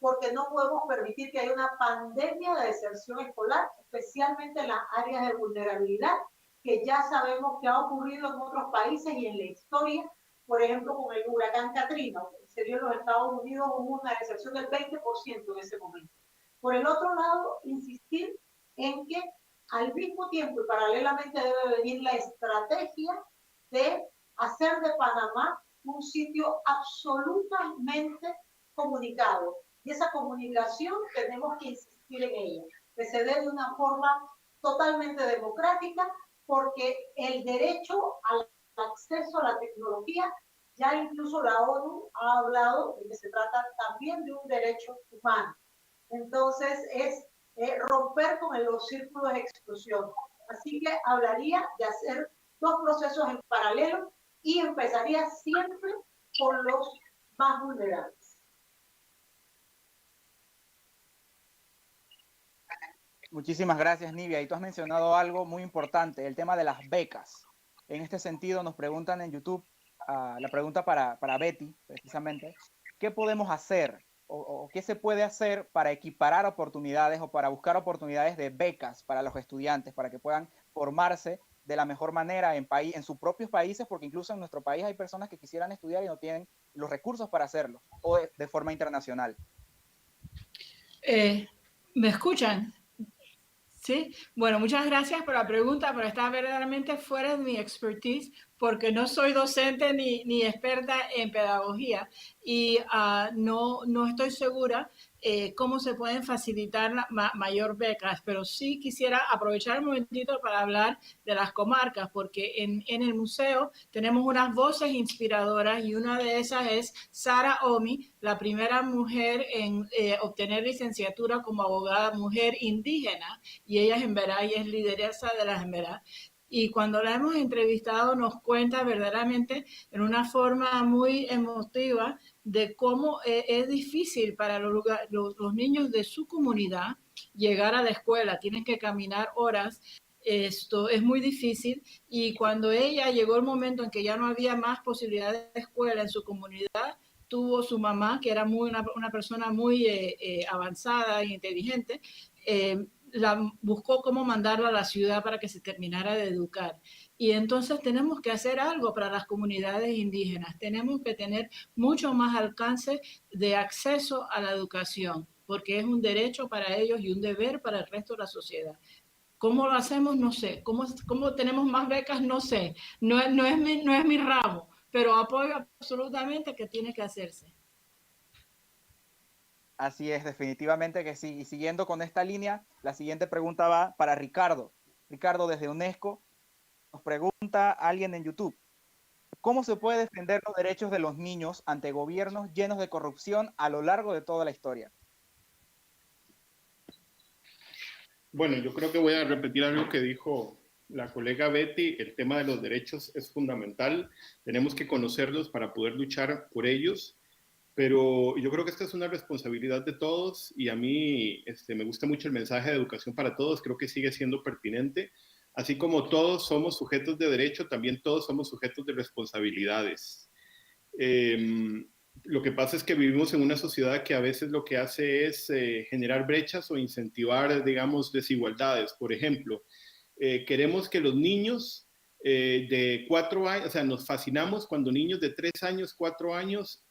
porque no podemos permitir que haya una pandemia de deserción escolar, especialmente en las áreas de vulnerabilidad, que ya sabemos que ha ocurrido en otros países y en la historia, por ejemplo, con el huracán Katrina, que se dio en los Estados Unidos, hubo una deserción del 20% en ese momento. Por el otro lado, insistir en que al mismo tiempo y paralelamente debe venir la estrategia de hacer de Panamá un sitio absolutamente comunicado. Y esa comunicación tenemos que insistir en ella, que se dé de una forma totalmente democrática, porque el derecho al acceso a la tecnología, ya incluso la ONU ha hablado de que se trata también de un derecho humano. Entonces es romper con los círculos de exclusión. Así que hablaría de hacer 2 procesos en paralelo y empezaría siempre por los más vulnerables.
Muchísimas gracias, Nivia. Y tú has mencionado algo muy importante, el tema de las becas. En este sentido, nos preguntan en YouTube, la pregunta para Betty, precisamente, ¿qué podemos hacer o qué se puede hacer para equiparar oportunidades o para buscar oportunidades de becas para los estudiantes, para que puedan formarse de la mejor manera en sus propios países, porque incluso en nuestro país hay personas que quisieran estudiar y no tienen los recursos para hacerlo, o de forma internacional?
¿Me escuchan? Sí, bueno, muchas gracias por la pregunta, pero está verdaderamente fuera de mi expertise porque no soy docente ni experta en pedagogía y no estoy segura cómo se pueden facilitar mayor becas, pero sí quisiera aprovechar un momentito para hablar de las comarcas, porque en el museo tenemos unas voces inspiradoras y una de esas es Sara Omi, la primera mujer en obtener licenciatura como abogada mujer indígena, y ella es emberá y es lideresa de las emberá. Y cuando la hemos entrevistado nos cuenta verdaderamente en una forma muy emotiva de cómo es difícil para los niños de su comunidad llegar a la escuela, tienen que caminar horas, esto es muy difícil, y cuando ella llegó el momento en que ya no había más posibilidades de escuela en su comunidad, tuvo su mamá, que era una persona muy avanzada e inteligente, buscó cómo mandarla a la ciudad para que se terminara de educar. Y entonces tenemos que hacer algo para las comunidades indígenas. Tenemos que tener mucho más alcance de acceso a la educación, porque es un derecho para ellos y un deber para el resto de la sociedad. ¿Cómo lo hacemos? No sé. ¿Cómo tenemos más becas? No sé. No es mi ramo, pero apoyo absolutamente que tiene que hacerse.
Así es, definitivamente que sí. Y siguiendo con esta línea, la siguiente pregunta va para Ricardo. Ricardo, desde UNESCO, nos pregunta alguien en YouTube, ¿cómo se puede defender los derechos de los niños ante gobiernos llenos de corrupción a lo largo de toda la historia?
Bueno, yo creo que voy a repetir algo que dijo la colega Betty. El tema de los derechos es fundamental. Tenemos que conocerlos para poder luchar por ellos. Pero yo creo que esta es una responsabilidad de todos y a mí me gusta mucho el mensaje de educación para todos, creo que sigue siendo pertinente. Así como todos somos sujetos de derecho, también todos somos sujetos de responsabilidades. Lo que pasa es que vivimos en una sociedad que a veces lo que hace es generar brechas o incentivar, digamos, desigualdades. Por ejemplo, queremos que los niños de 4 años, o sea, nos fascinamos cuando niños de 3 años, 4 años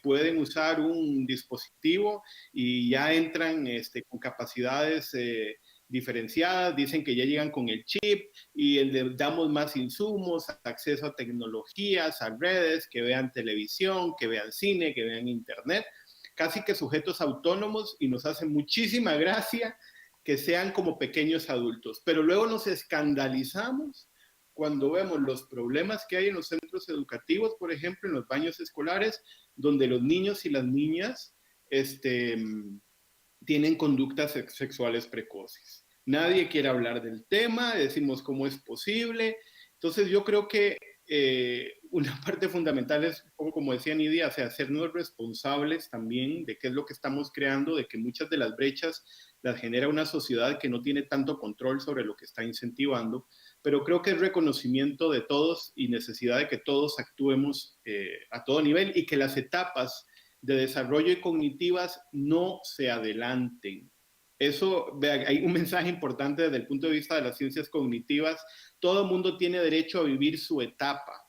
pueden usar un dispositivo y ya entran con capacidades diferenciadas, dicen que ya llegan con el chip y les damos más insumos, acceso a tecnologías, a redes, que vean televisión, que vean cine, que vean internet, casi que sujetos autónomos, y nos hace muchísima gracia que sean como pequeños adultos, pero luego nos escandalizamos cuando vemos los problemas que hay en los centros educativos, por ejemplo, en los baños escolares, donde los niños y las niñas tienen conductas sexuales precoces. Nadie quiere hablar del tema, decimos cómo es posible. Entonces yo creo que una parte fundamental es, un poco como decía Nidia, o sea, hacernos responsables también de qué es lo que estamos creando, de que muchas de las brechas las genera una sociedad que no tiene tanto control sobre lo que está incentivando, pero creo que es reconocimiento de todos y necesidad de que todos actuemos a todo nivel y que las etapas de desarrollo y cognitivas no se adelanten. Eso, hay un mensaje importante desde el punto de vista de las ciencias cognitivas. Todo el mundo tiene derecho a vivir su etapa.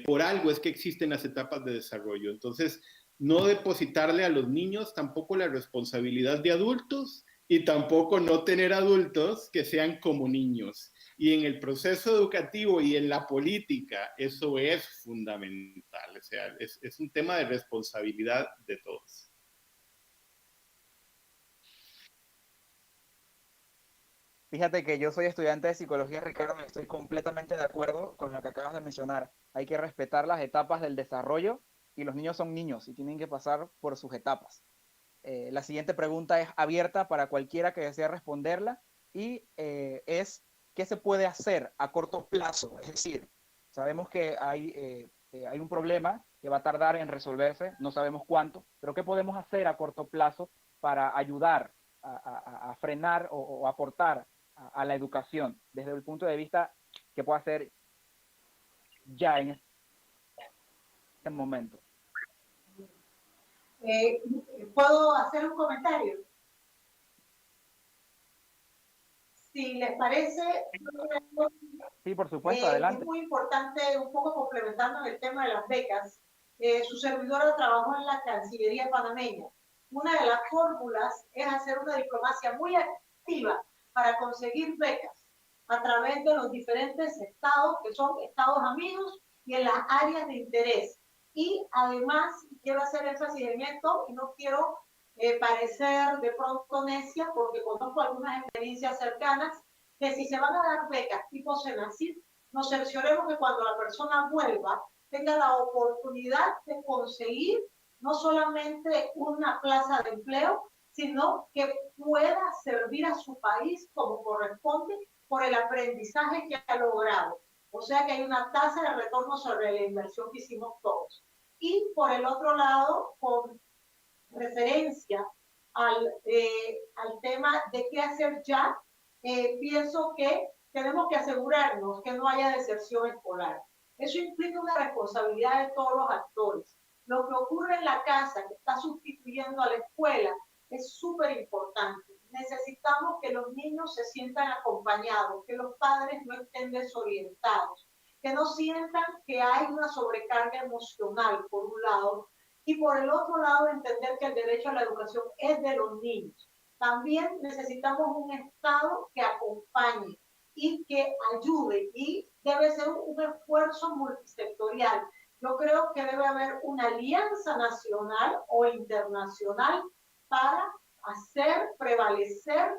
Por algo es que existen las etapas de desarrollo. Entonces, no depositarle a los niños tampoco la responsabilidad de adultos y tampoco no tener adultos que sean como niños. Y en el proceso educativo y en la política, eso es fundamental. O sea, es un tema de responsabilidad de todos.
Fíjate que yo soy estudiante de psicología, Ricardo, y estoy completamente de acuerdo con lo que acabas de mencionar. Hay que respetar las etapas del desarrollo y los niños son niños y tienen que pasar por sus etapas. La siguiente pregunta es abierta para cualquiera que desee responderla y es ¿qué se puede hacer a corto plazo? Es decir, sabemos que hay un problema que va a tardar en resolverse, no sabemos cuánto, pero ¿qué podemos hacer a corto plazo para ayudar a frenar o aportar a la educación desde el punto de vista que pueda hacer ya en este momento?
¿Puedo hacer un comentario? Si les parece,
sí, por supuesto, adelante.
Es muy importante, un poco complementando el tema de las becas. Su servidora trabajó en la Cancillería panameña. Una de las fórmulas es hacer una diplomacia muy activa para conseguir becas a través de los diferentes estados, que son estados amigos, y en las áreas de interés. Y además, quiero hacer énfasis en esto, y no quiero parecer de pronto necia, porque conozco algunas experiencias cercanas, que si se van a dar becas tipo Senacid, nos cercioremos que cuando la persona vuelva, tenga la oportunidad de conseguir no solamente una plaza de empleo, sino que pueda servir a su país como corresponde por el aprendizaje que ha logrado. O sea que hay una tasa de retorno sobre la inversión que hicimos todos. Y por el otro lado, con referencia al tema de qué hacer ya, pienso que tenemos que asegurarnos que no haya deserción escolar. Eso implica una responsabilidad de todos los actores. Lo que ocurre en la casa, que está sustituyendo a la escuela, es súper importante. Necesitamos que los niños se sientan acompañados, que los padres no estén desorientados, que no sientan que hay una sobrecarga emocional, por un lado, y por el otro lado entender que el derecho a la educación es de los niños. También necesitamos un Estado que acompañe y que ayude, y debe ser un esfuerzo multisectorial. Yo creo que debe haber una alianza nacional o internacional para hacer prevalecer,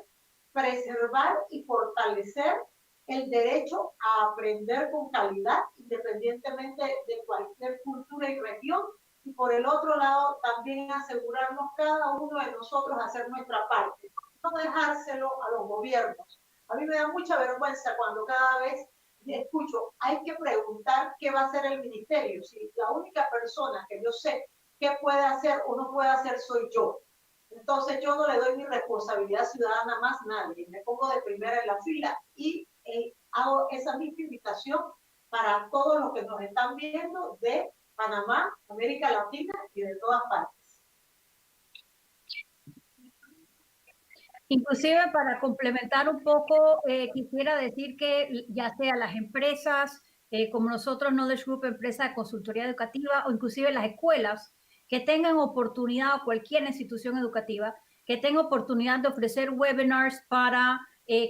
preservar y fortalecer el derecho a aprender con calidad, independientemente de cualquier cultura y región. Y por el otro lado, también asegurarnos cada uno de nosotros hacer nuestra parte, no dejárselo a los gobiernos. A mí me da mucha vergüenza cuando cada vez escucho, hay que preguntar qué va a hacer el ministerio. Si la única persona que yo sé qué puede hacer o no puede hacer soy yo. Entonces yo no le doy mi responsabilidad ciudadana más a nadie. Me pongo de primera en la fila y hago esa misma invitación para todos los que nos están viendo de Panamá, América Latina y de todas partes.
Inclusive para complementar un poco, quisiera decir que ya sea las empresas, como nosotros, Knowledge Group, empresa de consultoría educativa, o inclusive las escuelas, que tengan oportunidad, o cualquier institución educativa, que tenga oportunidad de ofrecer webinars para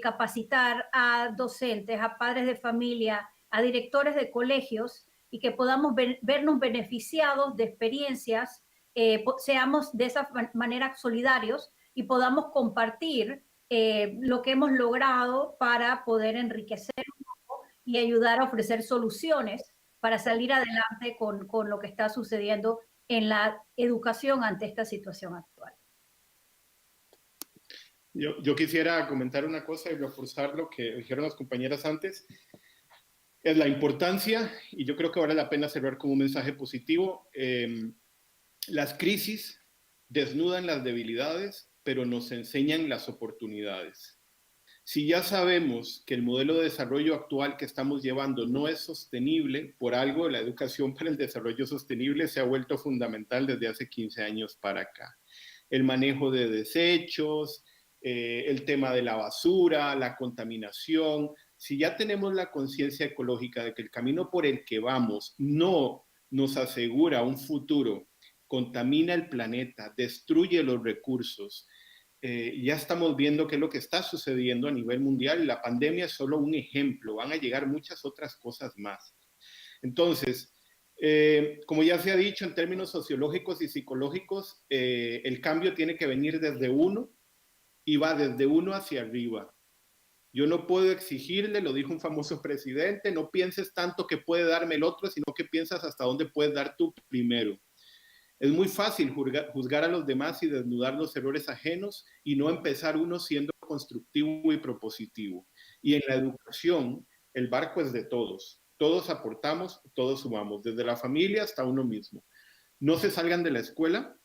capacitar a docentes, a padres de familia, a directores de colegios, y que podamos vernos beneficiados de experiencias, seamos de esa manera solidarios, y podamos compartir lo que hemos logrado para poder enriquecer un poco y ayudar a ofrecer soluciones para salir adelante con lo que está sucediendo en la educación ante esta situación actual.
Yo quisiera comentar una cosa y reforzar lo que dijeron las compañeras antes. Es la importancia, y yo creo que vale la pena cerrar con un mensaje positivo. Las crisis desnudan las debilidades, pero nos enseñan las oportunidades. Si ya sabemos que el modelo de desarrollo actual que estamos llevando no es sostenible, por algo la educación para el desarrollo sostenible se ha vuelto fundamental desde hace 15 años para acá. El manejo de desechos, el tema de la basura, la contaminación. Si ya tenemos la conciencia ecológica de que el camino por el que vamos no nos asegura un futuro, contamina el planeta, destruye los recursos, ya estamos viendo qué es lo que está sucediendo a nivel mundial, y la pandemia es solo un ejemplo, van a llegar muchas otras cosas más. Entonces, como ya se ha dicho en términos sociológicos y psicológicos, el cambio tiene que venir desde uno y va desde uno hacia arriba. Yo no puedo exigirle, lo dijo un famoso presidente, no pienses tanto que puede darme el otro, sino que piensas hasta dónde puedes dar tú primero. Es muy fácil juzgar a los demás y desnudar los errores ajenos y no empezar uno siendo constructivo y propositivo. Y en la educación, el barco es de todos. Todos aportamos, todos sumamos, desde la familia hasta uno mismo. No se salgan de la escuela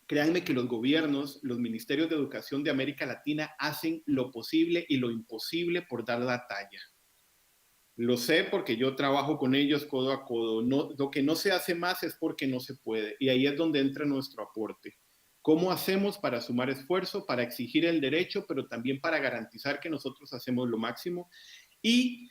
créanme que los gobiernos, los ministerios de educación de América Latina hacen lo posible y lo imposible por dar la talla. Lo sé porque yo trabajo con ellos codo a codo. No, lo que no se hace más es porque no se puede. Y ahí es donde entra nuestro aporte. ¿Cómo hacemos para sumar esfuerzo, para exigir el derecho, pero también para garantizar que nosotros hacemos lo máximo? Y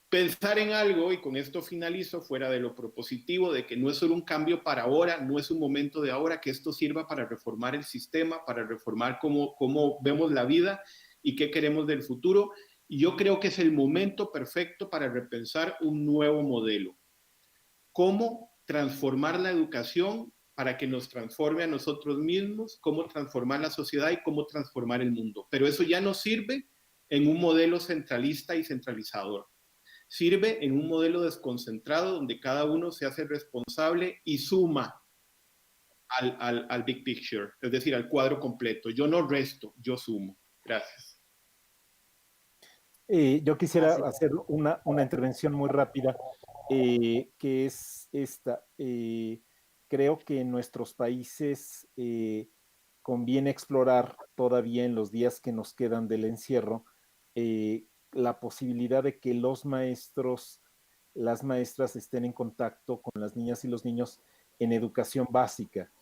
pensar en algo, y con esto finalizo, fuera de lo propositivo, de que no es solo un cambio para ahora, no es un momento de ahora, que esto sirva para reformar el sistema, para reformar cómo vemos la vida y qué queremos del futuro. Y yo creo que es el momento perfecto para repensar un nuevo modelo. Cómo transformar la educación para que nos transforme a nosotros mismos, cómo transformar la sociedad y cómo transformar el mundo. Pero eso ya no sirve en un modelo centralista y centralizador. Sirve en un modelo desconcentrado donde cada uno se hace responsable y suma al big picture, es decir, al cuadro completo. Yo no resto, yo sumo. Gracias.
Yo quisiera hacer una intervención muy rápida, que es esta. Creo que en nuestros países conviene explorar todavía en los días que nos quedan del encierro la posibilidad de que los maestros, las maestras estén en contacto con las niñas y los niños en educación básica.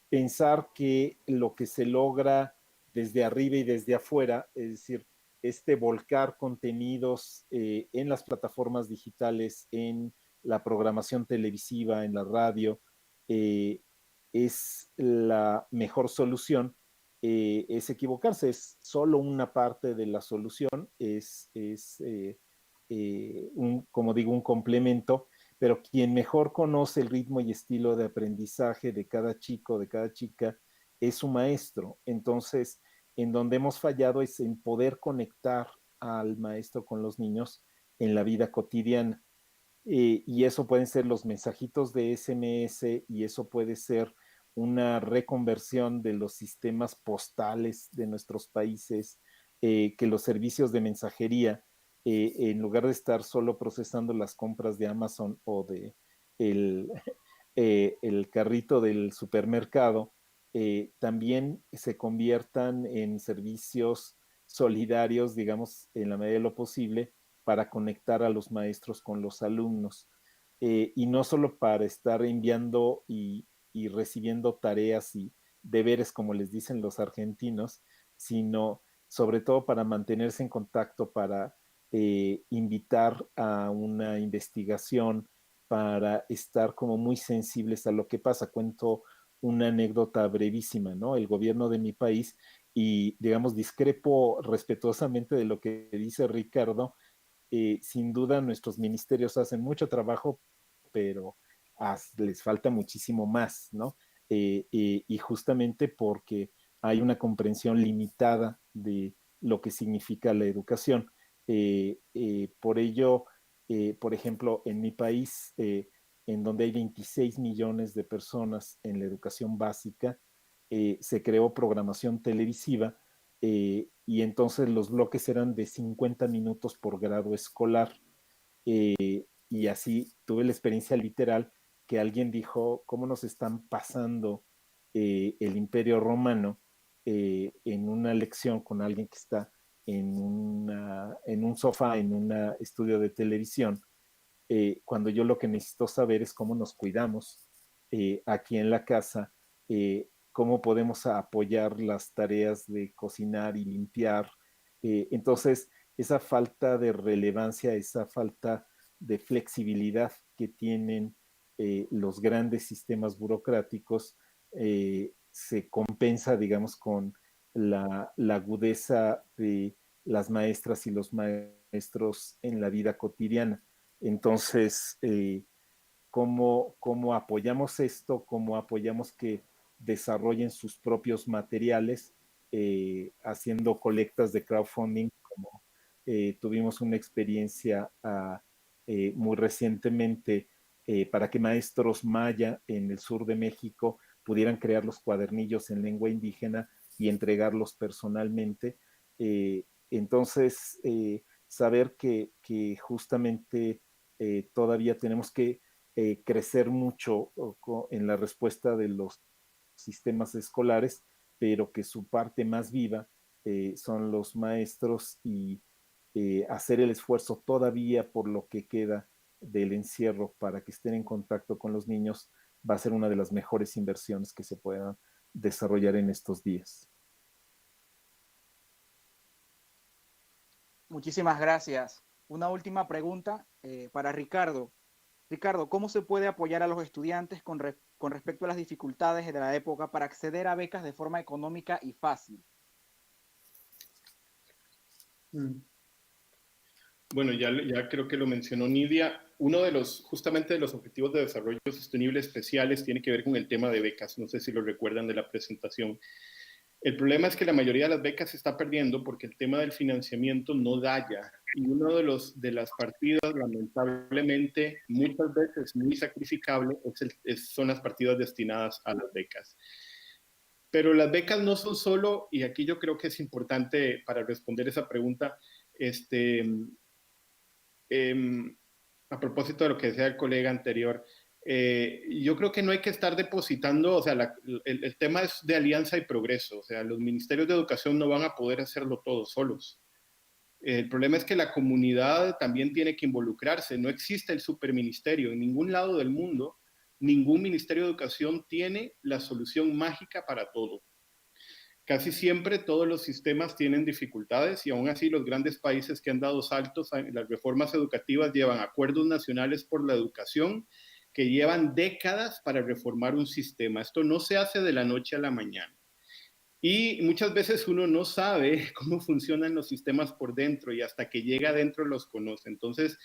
Pensar que lo que se logra desde arriba y desde afuera, es decir, volcar contenidos en las plataformas digitales, en la programación televisiva, en la radio, es la mejor solución. Es equivocarse, es solo una parte de la solución, como digo, un complemento, pero quien mejor conoce el ritmo y estilo de aprendizaje de cada chico, de cada chica, es su maestro. Entonces, en donde hemos fallado es en poder conectar al maestro con los niños en la vida cotidiana. Y eso pueden ser los mensajitos de SMS, y eso puede ser una reconversión de los sistemas postales de nuestros países, que los servicios de mensajería, en lugar de estar solo procesando las compras de Amazon o de el carrito del supermercado, también se conviertan en servicios solidarios, digamos, en la medida de lo posible, para conectar a los maestros con los alumnos. Y no solo para estar enviando y recibiendo tareas y deberes, como les dicen los argentinos, sino sobre todo para mantenerse en contacto, para invitar a una investigación, para estar como muy sensibles a lo que pasa. Cuento una anécdota brevísima, ¿no? El gobierno de mi país, y digamos, discrepo respetuosamente de lo que dice Ricardo, sin duda nuestros ministerios hacen mucho trabajo, pero les falta muchísimo más, ¿no? Y justamente porque hay una comprensión limitada de lo que significa la educación. Por ello, por ejemplo, en mi país, en donde hay 26 millones de personas en la educación básica, se creó programación televisiva, y entonces los bloques eran de 50 minutos por grado escolar. Y así tuve la experiencia literal que alguien dijo, ¿cómo nos están pasando el Imperio Romano en una lección con alguien que está en un sofá, en un estudio de televisión, cuando yo lo que necesito saber es cómo nos cuidamos aquí en la casa, cómo podemos apoyar las tareas de cocinar y limpiar. Entonces, esa falta de relevancia, esa falta de flexibilidad que tienen los grandes sistemas burocráticos, se compensa, digamos, con la agudeza de las maestras y los maestros en la vida cotidiana. Entonces, ¿cómo apoyamos esto? ¿Cómo apoyamos que desarrollen sus propios materiales, haciendo colectas de crowdfunding, como tuvimos una experiencia muy recientemente, para que maestros maya en el sur de México pudieran crear los cuadernillos en lengua indígena y entregarlos personalmente? Entonces, saber que justamente todavía tenemos que crecer mucho en la respuesta de los sistemas escolares, pero que su parte más viva son los maestros y hacer el esfuerzo todavía por lo que queda del encierro para que estén en contacto con los niños va a ser una de las mejores inversiones que se puedan desarrollar en estos días.
Muchísimas gracias. Una última pregunta para Ricardo. Ricardo, ¿cómo se puede apoyar a los estudiantes con respecto a las dificultades de la época para acceder a becas de forma económica y fácil?
Bueno, ya creo que lo mencionó Nidia. Uno de justamente de los objetivos de desarrollo sostenible especiales tiene que ver con el tema de becas. No sé si lo recuerdan de la presentación. El problema es que la mayoría de las becas se está perdiendo porque el tema del financiamiento no da ya. Y uno de las partidas, lamentablemente, muchas veces muy sacrificable, son las partidas destinadas a las becas. Pero las becas no son solo, y aquí yo creo que es importante para responder esa pregunta, a propósito de lo que decía el colega anterior, yo creo que no hay que estar depositando, o sea, el tema es de alianza y progreso, o sea, los ministerios de educación no van a poder hacerlo todos solos. El problema es que la comunidad también tiene que involucrarse, no existe el superministerio en ningún lado del mundo, ningún ministerio de educación tiene la solución mágica para todo. Casi siempre todos los sistemas tienen dificultades y aún así los grandes países que han dado saltos en las reformas educativas llevan acuerdos nacionales por la educación que llevan décadas para reformar un sistema. Esto no se hace de la noche a la mañana. Y muchas veces uno no sabe cómo funcionan los sistemas por dentro y hasta que llega adentro los conoce. Entonces,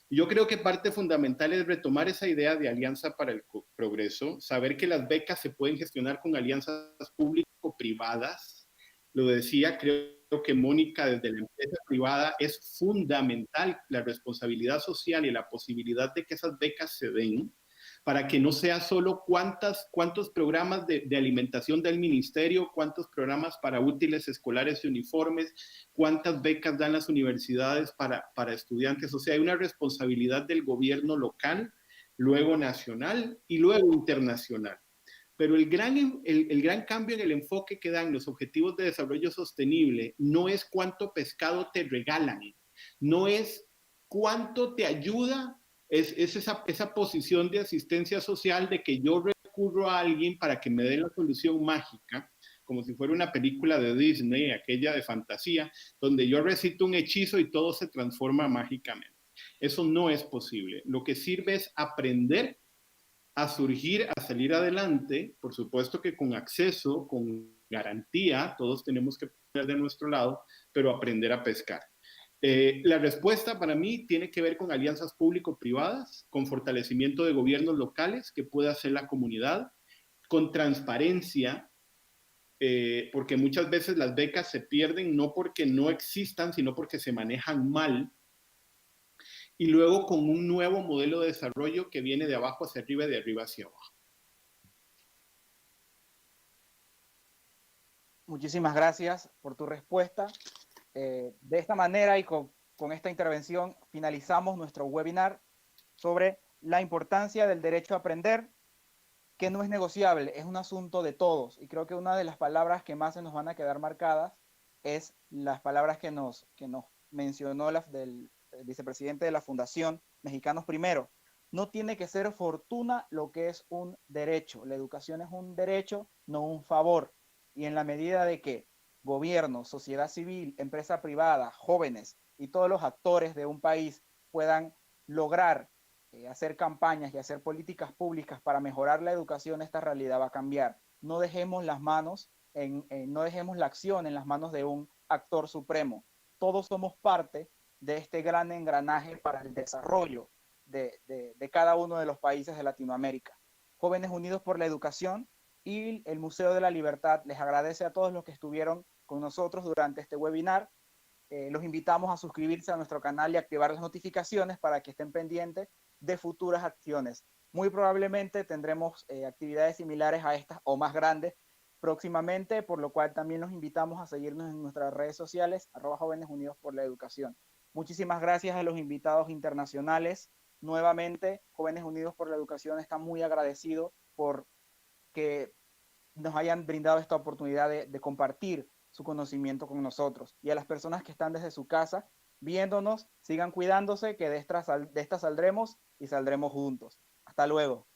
yo creo que parte fundamental es retomar esa idea de alianza para el progreso, saber que las becas se pueden gestionar con alianzas público-privadas. Lo decía, creo que Mónica, desde la empresa privada, es fundamental la responsabilidad social y la posibilidad de que esas becas se den, para que no sea solo cuántos programas de alimentación del ministerio, cuántos programas para útiles escolares y uniformes, cuántas becas dan las universidades para estudiantes. O sea, hay una responsabilidad del gobierno local, luego nacional y luego internacional. Pero el gran cambio en el enfoque que dan los objetivos de desarrollo sostenible no es cuánto pescado te regalan, no es cuánto te ayuda. Es esa posición de asistencia social de que yo recurro a alguien para que me dé la solución mágica, como si fuera una película de Disney, aquella de fantasía, donde yo recito un hechizo y todo se transforma mágicamente. Eso no es posible. Lo que sirve es aprender a surgir, a salir adelante, por supuesto que con acceso, con garantía, todos tenemos que poner de nuestro lado, pero aprender a pescar. La respuesta para mí tiene que ver con alianzas público-privadas, con fortalecimiento de gobiernos locales que pueda hacer la comunidad, con transparencia, porque muchas veces las becas se pierden no porque no existan, sino porque se manejan mal, y luego con un nuevo modelo de desarrollo que viene de abajo hacia arriba y de arriba hacia abajo.
Muchísimas gracias por tu respuesta. De esta manera y con esta intervención finalizamos nuestro webinar sobre la importancia del derecho a aprender, que no es negociable, es un asunto de todos. Y creo que una de las palabras que más se nos van a quedar marcadas es las palabras que nos mencionó el vicepresidente de la Fundación Mexicanos Primero. No tiene que ser fortuna lo que es un derecho. La educación es un derecho, no un favor. Y en la medida de que gobierno, sociedad civil, empresa privada, jóvenes y todos los actores de un país puedan lograr hacer campañas y hacer políticas públicas para mejorar la educación, esta realidad va a cambiar. No dejemos no dejemos la acción en las manos de un actor supremo. Todos somos parte de este gran engranaje para el desarrollo de cada uno de los países de Latinoamérica. Jóvenes Unidos por la Educación y el Museo de la Libertad les agradece a todos los que estuvieron con nosotros durante este webinar. Los invitamos a suscribirse a nuestro canal y activar las notificaciones para que estén pendientes de futuras acciones. Muy probablemente tendremos actividades similares a estas o más grandes próximamente, por lo cual también los invitamos a seguirnos en nuestras redes sociales, @Jóvenes Unidos por la Educación. Muchísimas gracias a los invitados internacionales nuevamente, Jóvenes Unidos por la Educación está muy agradecido por que nos hayan brindado esta oportunidad de compartir su conocimiento con nosotros. Y a las personas que están desde su casa viéndonos, sigan cuidándose, que de esta saldremos y saldremos juntos. Hasta luego.